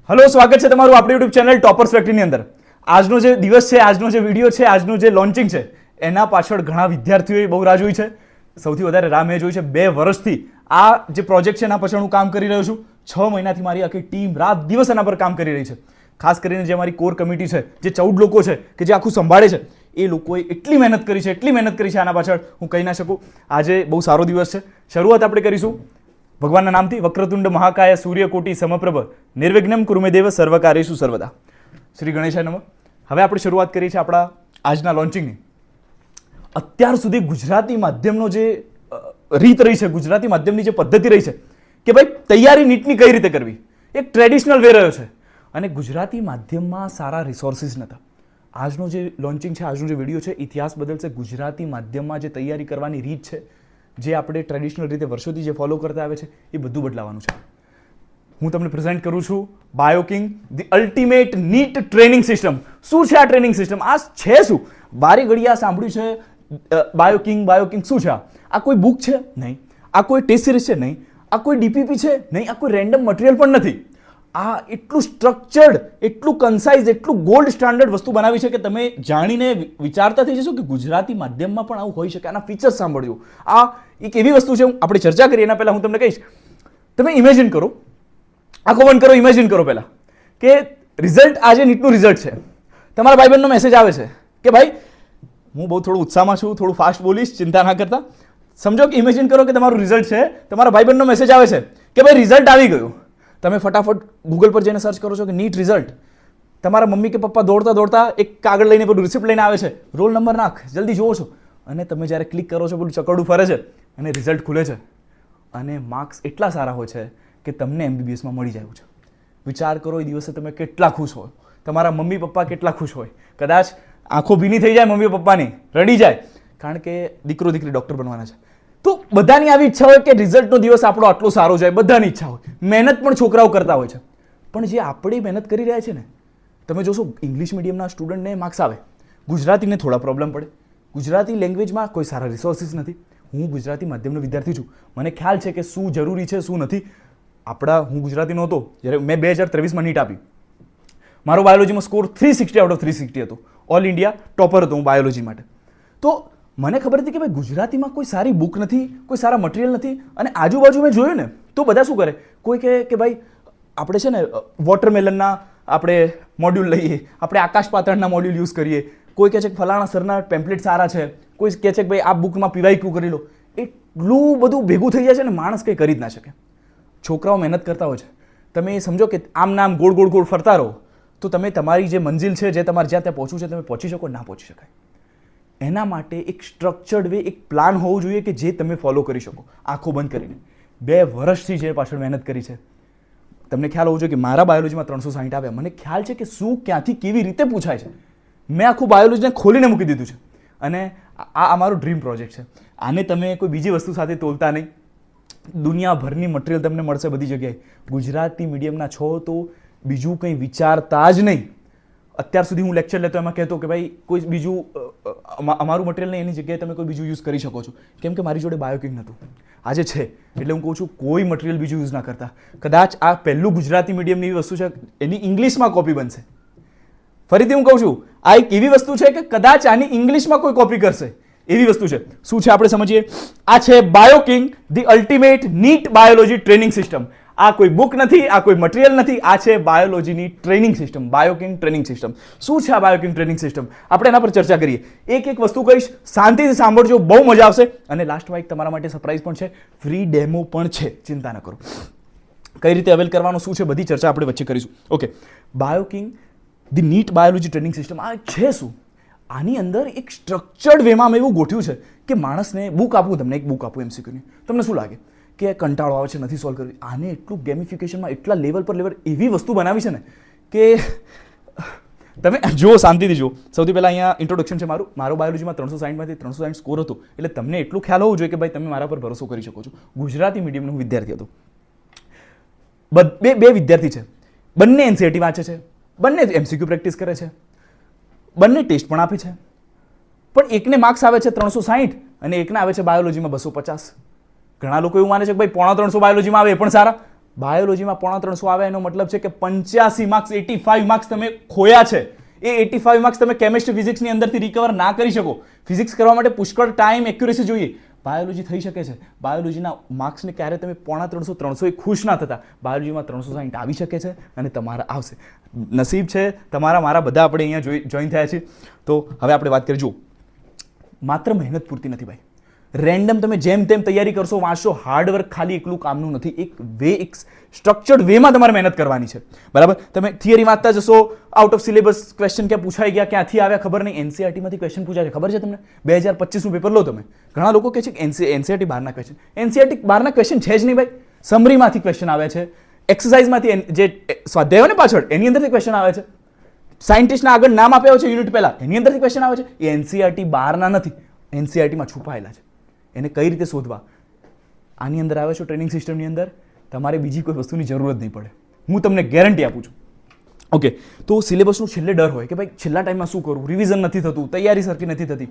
Hello, સ્વાગત છે તમારું આપણી યુટ્યુબ ચેનલ ટોપર્સ ફેક્ટરીની અંદર. આજનો જે દિવસ છે, આજનો જે વિડીયો છે, આજનું જે લોન્ચિંગ છે, એના પાછળ ઘણા વિદ્યાર્થીઓએ બહુ રાહ જોઈ છે. સૌથી વધારે રાહ મેં જોઈ છે 2 વર્ષથી. આ જે પ્રોજેક્ટ છે એના પાછળ હું કામ કરી રહ્યો છું. 6 મહિનાથી મારી આખી ટીમ રાત દિવસ એના પર કામ કરી રહી છે. ખાસ કરીને જે અમારી કોર કમિટી છે, જે 14 લોકો છે કે જે આખું સંભાળે છે, એ લોકોએ એટલી મહેનત કરી છે આના પાછળ હું કહી ના શકું. આજે બહુ સારો દિવસ છે. શરૂઆત આપણે કરીશું ભગવાનના નામથી. વક્રતુંડ મહાકાય સૂર્યકોટી સમપ્રભ નિર્વિઘ્નમ કુરુમેદેવ સર્વકાર્યેષુ સર્વદા. શ્રી ગણેશાય નમઃ. હવે આપણે શરૂઆત કરી છે આપણા આજના લોન્ચિંગની. અત્યાર સુધી ગુજરાતી માધ્યમનો જે રીત રહી છે, ગુજરાતી માધ્યમની જે પદ્ધતિ રહી છે કે ભાઈ તૈયારી નીટની કઈ રીતે કરવી, એક ટ્રેડિશનલ વે રહ્યો છે અને ગુજરાતી માધ્યમમાં સારા રિસોર્સિસ નહોતા. આજનો જે લોન્ચિંગ છે, આજનો જે વિડીયો છે, ઇતિહાસ બદલશે. ગુજરાતી માધ્યમમાં જે તૈયારી કરવાની રીત છે, જે આપણે ટ્રેડિશનલ રીતે વર્ષોથી જે ફોલો કરતા આવે છે, એ બધું બદલાવાનું છે. હું તમને પ્રેઝન્ટ કરું છું Bioking the ultimate NEET training system. શું છે આ ટ્રેનિંગ સિસ્ટમ? આ છે શું? બારી ઘડી આ સાંભળ્યું છે બાયોકિંગ શું છે? આ કોઈ બુક છે? નહીં. આ કોઈ ટેસ્ટ સિરીઝ છે? નહીં. આ કોઈ ડીપીપી છે? નહીં. આ કોઈ રેન્ડમ મટીરિયલ પણ નથી. આ એટલું સ્ટ્રક્ચર્ડ, એટલું કન્સાઇઝ, એટલું ગોલ્ડ સ્ટાન્ડર્ડ વસ્તુ બનાવી છે કે તમે જાણીને વિચારતા થઈ જશો કે ગુજરાતી માધ્યમમાં પણ આવું હોઈ શકે. આના ફીચર્સ સાંભળજો. આ એક એવી વસ્તુ છે, આપણે ચર્ચા કરીએ એના પહેલા હું તમને કહીશ. તમે ઇમેજિન કરો, આંખો બંધ કરો, ઇમેજિન કરો પહેલા કે રિઝલ્ટ, આજે નીટનું રિઝલ્ટ છે. તમારા ભાઈબંધનો મેસેજ આવે છે કે ભાઈ, હું બહુ થોડું ઉત્સાહમાં છું, થોડું ફાસ્ટ બોલીશ, ચિંતા ના કરતા. સમજો કે ઇમેજિન કરો કે તમારું રિઝલ્ટ છે, તમારા ભાઈબંધનો મેસેજ આવે છે કે ભાઈ રિઝલ્ટ આવી ગયું. તમે ફટાફટ ગૂગલ પર જઈને સર્ચ કરો છો કે નીટ રિઝલ્ટ. તમારા મમ્મી કે પપ્પા દોડતા દોડતા એક કાગળ લઈને પેલું રિસિપ્ટ લઈને આવે છે, રોલ નંબર નાખ, જલ્દી જોવો છો. અને તમે જ્યારે ક્લિક કરો છો, પેલું ચકરડું ફરે છે અને રિઝલ્ટ ખુલે છે અને માર્ક્સ એટલા સારા હોય છે કે તમને એમબીબીએસમાં મળી જાય છે. વિચાર કરો, એ દિવસે તમે કેટલા ખુશ હોય, તમારા મમ્મી પપ્પા કેટલા ખુશ હોય. કદાચ આંખો ભીની થઈ જાય મમ્મી પપ્પાની, રડી જાય, કારણ કે દીકરો દીકરી ડૉક્ટર બનવાના છે. તો બધાની આવી ઈચ્છા હોય કે રિઝલ્ટનો દિવસ આપણો આટલો સારો જાય, બધાની ઈચ્છા હોય. મહેનત પણ છોકરાઓ કરતા હોય છે. પણ જે આપણે મહેનત કરી રહ્યા છે ને, તમે જોશો ઇંગ્લિશ મીડિયમના સ્ટુડન્ટને માર્ક્સ આવે, ગુજરાતીને થોડા પ્રોબ્લેમ પડે. ગુજરાતી લેંગ્વેજમાં કોઈ સારા રિસોર્સિસ નથી. હું ગુજરાતી માધ્યમનો વિદ્યાર્થી છું, મને ખ્યાલ છે કે શું જરૂરી છે, શું નથી. હું ગુજરાતીનો હતો જ્યારે મેં 2023માં નીટ આપી. મારો બાયોલોજીમાં સ્કોર 360 આઉટ ઓફ 360 હતો. ઓલ ઇન્ડિયા ટોપર હતો હું બાયોલોજી માટે. તો મને ખબર હતી કે ભાઈ ગુજરાતીમાં કોઈ સારી બુક નથી, કોઈ સારા મટીરિયલ નથી. અને આજુબાજુ મેં જોયું ને, તો બધા શું કરે, કોઈ કહે કે ભાઈ આપણે છે ને વોટરમેલનના આપણે મોડ્યુલ લઈએ, આપણે આકાશ પાતાળના મોડ્યુલ યુઝ કરીએ. કોઈ કહે છે કે ફલાણા સરના પેમ્પલેટ સારા છે, કોઈ કહે છે કે ભાઈ આ બુકમાં પીવાયક્યુ કરી લો. એટલું બધું ભેગું થઈ જાય છે ને, માણસ કંઈ કરી જ ના શકે. છોકરાઓ મહેનત કરતા હોય છે. તમે સમજો કે આમ નામ ગોળ ગોળ ગોળ ફરતા રહો તો તમે તમારી જે મંજિલ છે, જે તમારે જ્યાં ત્યાં પહોંચવું છે, તમે પહોંચી શકો? ના પહોંચી શકાય. એના માટે એક સ્ટ્રક્ચર્ડ વે, એક પ્લાન હોવું જોઈએ કે જે તમે ફોલો કરી શકો આંખો બંધ કરીને. 2 વર્ષથી જે પાછળ મહેનત કરી છે. તમને ખ્યાલ હોવો જોઈએ કે મારા બાયોલોજીમાં 360 આવ્યા. મને ખ્યાલ છે કે શું, ક્યાંથી, કેવી રીતે પૂછાય છે. મેં આખું બાયોલોજીને ખોલીને મૂકી દીધું છે. અને આ અમારો ડ્રીમ પ્રોજેક્ટ છે. આને તમે કોઈ બીજી વસ્તુ સાથે તોલતા નહીં. દુનિયાભરની મટીરિયલ તમને મળશે બધી જગ્યાએ. ગુજરાતી મીડિયમના છો તો બીજું કંઈ વિચારતા જ નહીં. અત્યાર સુધી હું લેક્ચર લેતો એમાં કહેતો કે ભાઈ કોઈ બીજું અમારું મટીરિયલ નહીં, એની જગ્યાએ તમે કોઈ બીજું યુઝ કરી શકો છો. કેમ કે મારી જોડે બાયોકિંગ નહોતું, આજે છે. એટલે હું કહું છું કોઈ મટીરિયલ બીજું યુઝ ના કરતા. કદાચ આ પહેલું ગુજરાતી મીડિયમની એવી વસ્તુ છે, એની ઇંગ્લિશમાં કોપી બનશે. ફરીથી હું કહું છું, આ એક એવી વસ્તુ છે કે કદાચ આની ઇંગ્લિશમાં કોઈ કોપી કરશે, એવી વસ્તુ છે. શું છે આપણે સમજીએ. આ છે Bioking the ultimate NEET biology training system. આ કોઈ બુક નથી, આ કોઈ મટીરિયલ નથી, આ છે બાયોલોજીની ટ્રેનિંગ સિસ્ટમ, બાયોકિંગ ટ્રેનિંગ સિસ્ટમ. શું છે આ બાયોકિંગ ટ્રેનિંગ સિસ્ટમ? આપણે એના પર ચર્ચા કરીએ. એક એક વસ્તુ કહીશ, શાંતિથી સાંભળજો, બહુ મજા આવશે. અને લાસ્ટમાં એક તમારા માટે સરપ્રાઈઝ પણ છે, ફ્રી ડેમો પણ છે. ચિંતા ન કરો. કઈ રીતે અવેલ કરવાનું, શું છે, બધી ચર્ચા આપણે વચ્ચે કરીશું. Okay, Bioking the NEET biology training system આ છે શું? આની અંદર એક સ્ટ્રક્ચર્ડ વેમાં મેં એવું ગોઠવ્યું છે કે માણસને બુક આપું, તમને એક બુક આપું એમસીક્યુની, તમને શું લાગે કે કંટાળો આવે છે, નથી સોલ્વ કરવી. આને એટલું ગેમિફિકેશનમાં, એટલા લેવલ પર એવી વસ્તુ બનાવી છે ને કે તમે જુઓ, શાંતિથી જુઓ. સૌથી પહેલાં અહીંયા ઇન્ટ્રોડક્શન છે મારું. મારો બાયોલોજીમાં 360માંથી 360 સ્કોર હતો. એટલે તમને એટલું ખ્યાલ હોવું જોઈએ કે ભાઈ તમે મારા પર ભરોસો કરી શકો છો. ગુજરાતી મીડિયમનો હું વિદ્યાર્થી હતો. બે વિદ્યાર્થી છે, બંને એનસીઈઆરટી વાંચે છે, બંને એમસીક્યુ પ્રેક્ટિસ કરે છે, બંને ટેસ્ટ પણ આપે છે. પણ એકને માર્ક્સ આવે છે 360 અને એકને આવે છે બાયોલોજીમાં 250. ઘણા લોકો એવું માને છે કે ભાઈ 350 બાયોલોજીમાં આવે એ પણ સારા. બાયોલોજીમાં 350 આવે એનો મતલબ છે કે 85 માર્ક્સ 85 માર્ક્સ તમે ખોયા છે. એ 85 માર્ક્સ તમે કેમિસ્ટ્રી ફિઝિક્સની અંદરથી રિકવર ના કરી શકો. ફિઝિક્સ કરવા માટે પુષ્કળ ટાઈમ એક્યુરેસી જોઈએ. બાયોલોજી થઈ શકે છે. બાયોલોજીના માર્ક્સને ક્યારે તમે 350 300 ખુશ ના થતા. બાયોલોજીમાં 360 આવી શકે છે અને તમારા આવશે. નસીબ છે તમારા મારા બધા આપણે અહીંયા જોઈન થયા છીએ. તો હવે આપણે વાત કરીએ. જુઓ, માત્ર મહેનત પૂરતી નથી ભાઈ. રેન્ડમ તમે જેમ તેમ તૈયારી કરશો, વાંચશો, હાર્ડવર્ક ખાલી એકલું કામનું નથી. એક સ્ટ્રક્ચર્ડ વેમાં તમારે મહેનત કરવાની છે. બરાબર? તમે થિયરી વાંચતા જશો, આઉટ ઓફ સિલેબસ ક્વેશ્ચન ક્યાં પૂછાઈ ગયા, ક્યાંથી આવ્યા ખબર નહીં. એનસીઆરટીમાંથી ક્વેશ્ચન પૂછાય છે ખબર છે તમને? 2025નું પેપર લો તમે. ઘણા લોકો કહે છે કે એનસીઆરટી બહારના ક્વેશ્ચન. એનસીઆરટી બહારના ક્વેશ્ચન છે જ નહીં ભાઈ. સમરીમાંથી ક્વેશ્ચન આવે છે, એક્સરસાઇઝમાંથી જે સ્વાધ્યાયો ને પાછળ એની અંદરથી ક્વેશ્ચન આવે છે, સાયન્ટિસ્ટના આગળ નામ આપ્યા છે યુનિટ પહેલા એની અંદરથી ક્વેશ્ચન આવે છે. એ એનસીઆરટી બહારના નથી, એનસીઆરટીમાં છુપાયેલા છે. એને કઈ રીતે શોધવા? આની અંદર આવે છો ટ્રેનિંગ સિસ્ટમની અંદર, તમારે બીજી કોઈ વસ્તુની જરૂર જ નહીં પડે. હું તમને ગેરંટી આપું છું. ઓકે, તો સિલેબસનો છેલ્લે ડર હોય કે ભાઈ છેલ્લા ટાઈમમાં શું કરવું, રિવિઝન નથી થતું, તૈયારી સરખી નથી થતી.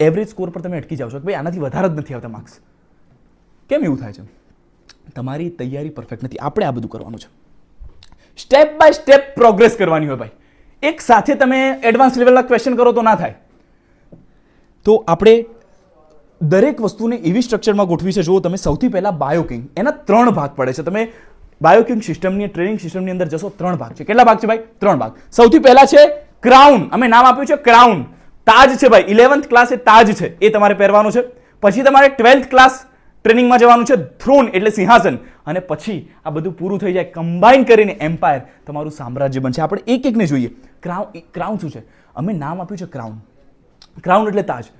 એવરેજ સ્કોર પર તમે અટકી જાઓ છો કે ભાઈ આનાથી વધારે જ નથી આવતા માર્ક્સ. કેમ એવું થાય છે? તમારી તૈયારી પરફેક્ટ નથી. આપણે આ બધું કરવાનું છે. સ્ટેપ બાય સ્ટેપ પ્રોગ્રેસ કરવાની હોય ભાઈ. એક સાથે તમે એડવાન્સ લેવલના ક્વેશ્ચન કરો તો ના થાય. તો આપણે દરેક વસ્તુને એવી સ્ટ્રક્ચરમાં ગોઠવી છે. જો તમે સૌથી પહેલા બાયોકિંગ, એના 3 ભાગ પડે છે. તમે બાયોકિંગ સિસ્ટમની ટ્રેનિંગ સિસ્ટમની અંદર જશો, 3 ભાગ છે. કેટલા ભાગ છે ભાઈ? 3 ભાગ. સૌથી પહેલા છે ક્રાઉન. અમે નામ આપ્યું છે ક્રાઉન. તાજ છે ભાઈ. 11th ક્લાસ એ તાજ છે, એ તમારે પહેરવાનું છે. પછી તમારે 12th ક્લાસ ટ્રેનિંગમાં જવાનું છે, થ્રોન એટલે સિંહાસન. અને પછી આ બધું પૂરું થઈ જાય, કમ્બાઈન કરીને એમ્પાયર, તમારું સામ્રાજ્ય બનશે. આપણે એક એકને જોઈએ. ક્રાઉન શું છે? અમે નામ આપ્યું છે ક્રાઉન. ક્રાઉન એટલે તાજ.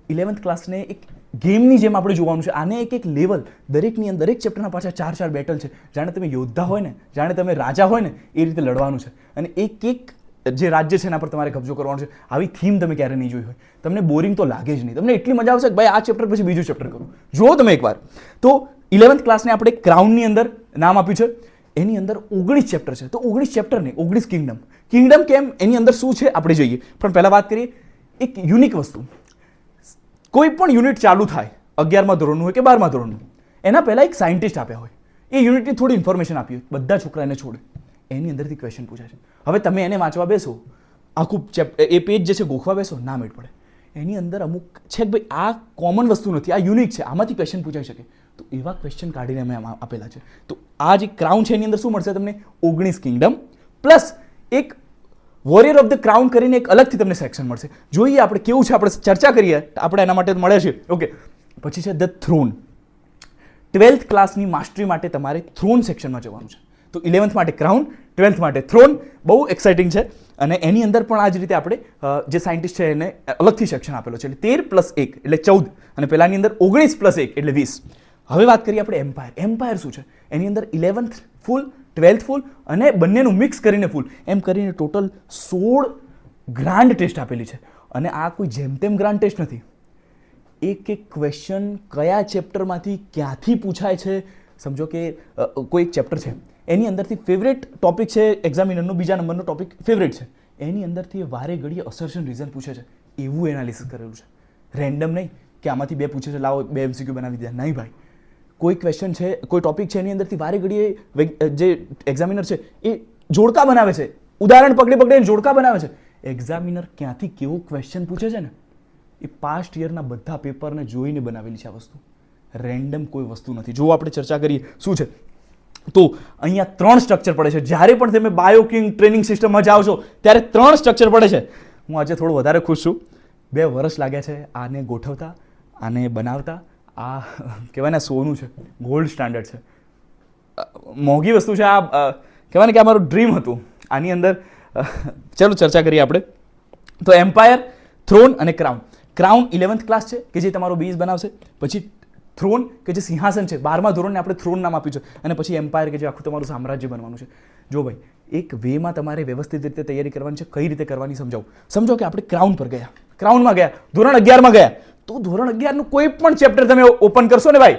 11th ક્લાસને એક ગેમની જેમ આપણે જોવાનું છે. આને એક લેવલ, દરેકની અંદર દરેક ચેપ્ટરના પાછા 4 બેટલ છે. જાણે તમે યોદ્ધા હોય ને, જાણે તમે રાજા હોય ને, એ રીતે લડવાનું છે. અને એક જે રાજ્ય છે એના પર તમારે કબજો કરવાનો છે. આવી થીમ તમે ક્યારે નહીં જોઈ હોય. તમને બોરિંગ તો લાગે જ નહીં. તમને એટલી મજા આવશે કે ભાઈ આ ચેપ્ટર પછી બીજું ચેપ્ટર કરું. જુઓ તમે એકવાર. તો 11th ક્લાસને આપણે ક્રાઉનની અંદર નામ આપ્યું છે. એની અંદર 19 ચેપ્ટર છે. તો 19 ચેપ્ટર નહીં, 19 કિંગડમ. કિંગડમ કેમ? એની અંદર શું છે આપણે જોઈએ. પણ પહેલા વાત કરીએ એક યુનિક વસ્તુ. કોઈ પણ યુનિટ ચાલુ થાય, 11મા ધોરણનું હોય કે 12મા ધોરણનું, એના પહેલા એક સાયન્ટિસ્ટ આપ્યા હોય. એ યુનિટની થોડી ઇન્ફોર્મેશન આપી હોય, બધા છોકરાને છોડે, એની અંદરથી ક્વેશ્ચન પૂછાય છે. હવે તમે એને વાંચવા બેસો, આખું એ પેજ જે છે ગોખવા બેસો, ના મેળ પડે. એની અંદર અમુક છે કે ભાઈ આ કોમન વસ્તુ નથી, આ યુનિક છે, આમાંથી ક્વેશ્ચન પૂછાઈ શકે. તો એવા ક્વેશ્ચન કાઢીને અમે આપેલા છે. તો આ જે ક્રાઉન છે એની અંદર શું મળશે તમને? 19 કિંગડમ પ્લસ એક વોરિયર ઓફ ધ ક્રાઉન કરીને એક અલગથી તમને સેક્શન મળશે. જોઈએ આપણે કેવું છે, આપણે ચર્ચા કરીએ. આપણે એના માટે મળે છે. ઓકે, પછી છે ધ થ્રોન. 12th ક્લાસની માસ્ટરી માટે તમારે થ્રોન સેક્શનમાં જવાનું છે. તો 11th માટે ક્રાઉન, 12th માટે થ્રોન. બહુ એક્સાઇટિંગ છે. અને એની અંદર પણ આ જ રીતે આપણે જે સાયન્ટિસ્ટ છે એને અલગથી સેક્શન આપેલો છે. એટલે 13 + 1 એટલે 14 અને પેલાની અંદર 19 + 1 એટલે 20. હવે વાત કરીએ આપણે એમ્પાયર. એમ્પાયર શું છે? એની અંદર 11th ફૂલ, 12th ફૂલ અને બંનેનું મિક્સ કરીને ફૂલ, એમ કરીને ટોટલ 16 ગ્રાન્ડ ટેસ્ટ આપેલી છે. અને આ કોઈ જેમ તેમ ગ્રાન્ડ ટેસ્ટ નથી. એક ક્વેશ્ચન કયા ચેપ્ટરમાંથી ક્યાંથી પૂછાય છે. સમજો કે કોઈ એક ચેપ્ટર છે, એની અંદરથી ફેવરેટ ટોપિક છે એક્ઝામિનરનો, બીજા નંબરનો ટોપિક ફેવરેટ છે, એની અંદરથી વારે ઘડીએ અસર્શન રીઝન પૂછે છે. એવું એનાલિસિસ કરેલું છે. રેન્ડમ નહીં કે આમાંથી 2 પૂછે છે, લાવો 2 MCQ બનાવી દે. નહીં ભાઈ, કોઈ ક્વેશ્ચન છે, કોઈ ટોપિક છે, એની અંદરથી વારે ઘડીએ જે એક્ઝામિનર છે એ જોડકા બનાવે છે. ઉદાહરણ પકડીને જોડકા બનાવે છે. એક્ઝામિનર ક્યાંથી કેવો ક્વેશ્ચન પૂછે છે ને, એ પાસ્ટ યરના બધા પેપરને જોઈને બનાવેલી છે આ વસ્તુ. રેન્ડમ કોઈ વસ્તુ નથી. જો આપણે ચર્ચા કરીએ શું છે, તો અહીંયા 3 સ્ટ્રક્ચર પડે છે. જ્યારે પણ તમે બાયોકિંગ ટ્રેનિંગ સિસ્ટમમાં જાઓ છો ત્યારે 3 સ્ટ્રક્ચર પડે છે. હું આજે થોડું વધારે ખુશ છું. 2 વર્ષ લાગ્યા છે આને ગોઠવતા, આને બનાવતા. આ કહેવાય ને સોનું છે, ગોલ્ડ સ્ટાન્ડર્ડ છે, મોંઘી વસ્તુ છે. આ કહેવાય ને કે અમારું ડ્રીમ હતું. આની અંદર ચાલો ચર્ચા કરીએ આપણે. તો એમ્પાયર, થ્રોન અને ક્રાઉન. ક્રાઉન 11th ક્લાસ છે કે જે તમારો બેઝ બનાવશે. પછી થ્રોન કે જે સિંહાસન છે, 12મા ધોરણને આપણે થ્રોન નામ આપ્યું છે. અને પછી એમ્પાયર કે જે આખું તમારું સામ્રાજ્ય બનવાનું છે. જો ભાઈ, એક વેમાં તમારે વ્યવસ્થિત રીતે તૈયારી કરવાની છે. કઈ રીતે કરવાની સમજો કે આપણે ક્રાઉન પર ગયા, ક્રાઉનમાં ગયા, ધોરણ 11માં ગયા. તો ધોરણ 11નું કોઈ પણ ચેપ્ટર તમે ઓપન કરશો ને ભાઈ,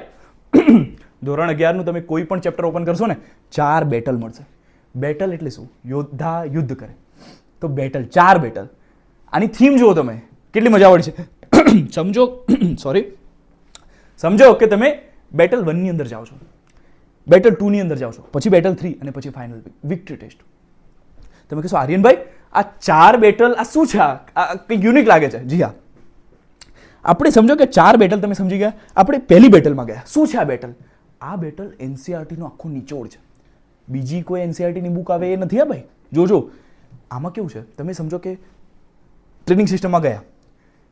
ધોરણ 11નું તમે કોઈ પણ ચેપ્ટર ઓપન કરશો ને, 4 બેટલ મળશે. બેટલ એટલે શું? યોદ્ધા યુદ્ધ કરે. તો બેટલ, 4 બેટલ. આની થીમ જુઓ તમે, કેટલી મજા આવડી છે. સમજો કે તમે બેટલ 1ની અંદર જાઓ છો. બેટલ 2 ની અંદર જાઓ છો, પછી બેટલ 3 અને પછી ફાઇનલ વિક્ટરી ટેસ્ટ. તમે કહેશો આર્યનભાઈ આ 4 બેટલ આ શું છે, આ કંઈક યુનિક લાગે છે. જી હા, આપણે સમજો કે 4 બેટલ તમે સમજી ગયા. આપણે પહેલી બેટલમાં ગયા. શું છે આ બેટલ? આ બેટલ એનસીઆરટીનો આખો નિચોડ છે. બીજી કોઈ એનસીઆરટીની બુક આવે એ નથી. હા ભાઈ, જોજો આમાં કેવું છે, તમે સમજો કે ટ્રેનિંગ સિસ્ટમમાં ગયા,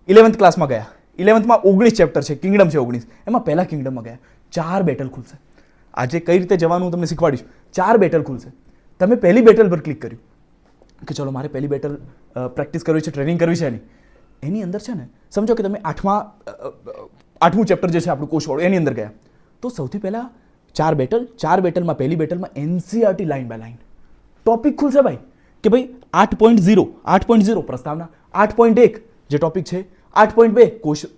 11th ક્લાસમાં ગયા, 11thમાં 19 ચેપ્ટર છે, કિંગડમ છે 19, એમાં પહેલા કિંગડમમાં ગયા, 4 બેટલ ખુલશે. આજે કઈ રીતે જવાનું હું તમને શીખવાડીશ. 4 બેટલ ખુલશે. તમે પહેલી બેટલ પર ક્લિક કર્યું કે ચલો મારે પહેલી બેટલ પ્રેક્ટિસ કરવી છે, ટ્રેનિંગ કરવી છે એની અંદર છે ને, સમજો કે તમે 8મું ચેપ્ટર જે છે આપણું કોષવાળું એની અંદર ગયા, તો સૌથી પહેલાં 4 બેટલ, 4 બેટલમાં પહેલી બેટલમાં NCERT line by line topic ખુલશે ભાઈ, કે ભાઈ 8.0 પ્રસ્તાવના, 8.1 જે ટોપિક છે, 8.2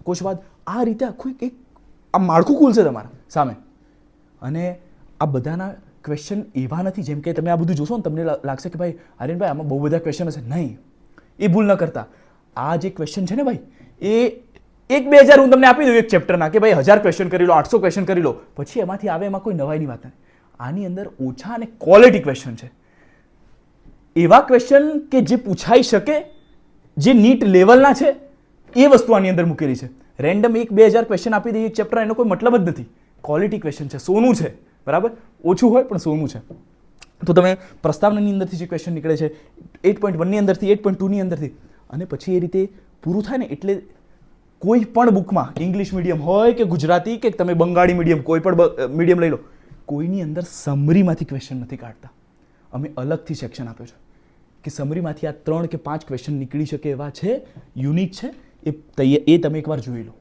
કોષવાદ, આ રીતે આખું એક આ માળખું ખુલશે તમારા સામે. અને આ બધાના ક્વેશ્ચન એવા નથી જેમ કે તમે આ બધું જોશો ને તમને લાગશે કે ભાઈ આર્યનભાઈ આમાં બહુ બધા ક્વેશ્ચન હશે. નહીં, એ ભૂલ ન કરતા. આ જે ક્વેશ્ચન છે ને ભાઈ, એ 1-2 હજાર હું તમને આપી દઉં એક ચેપ્ટરના, કે ભાઈ 1000 ક્વેશ્ચન કરી લો, 800 ક્વેશ્ચન કરી લો, પછી એમાંથી આવે એમાં કોઈ નવાઈની વાત નથી. આની અંદર ઓછા અને ક્વોલિટી ક્વેશ્ચન છે. એવા ક્વેશ્ચન કે જે પૂછાઈ શકે, જે નીટ લેવલના છે, એ વસ્તુ આની અંદર મૂકેલી છે. રેન્ડમ 1-2 હજાર ક્વેશ્ચન આપી દઈએ એક ચેપ્ટર, એનો કોઈ મતલબ જ નથી. ક્વોલિટી ક્વેશ્ચન છે, સોનું છે, બરાબર, ઓછું હોય પણ સોનું છે. તો તમે પ્રસ્તાવનાની અંદરથી જે ક્વેશ્ચન નીકળે છે 8.1 ની અંદરથી, 8.2 ની અંદરથી, અને પછી એ રીતે પૂરું થાય ને એટલે કોઈ પણ બુકમાં, ઇંગ્લિશ મીડિયમ હોય કે ગુજરાતી કે તમે બંગાળી મીડિયમ, કોઈ પણ મીડિયમ લઈ લો, કોઈની અંદર સમરીમાંથી ક્વેશ્ચન નથી કાઢતા. અમે અલગથી સેક્શન આપ્યો છે કે સમરીમાંથી આ 3 કે 5 ક્વેશ્ચન નીકળી શકે એવા છે, યુનિક છે, એ તમે એકવાર જોઈ લો.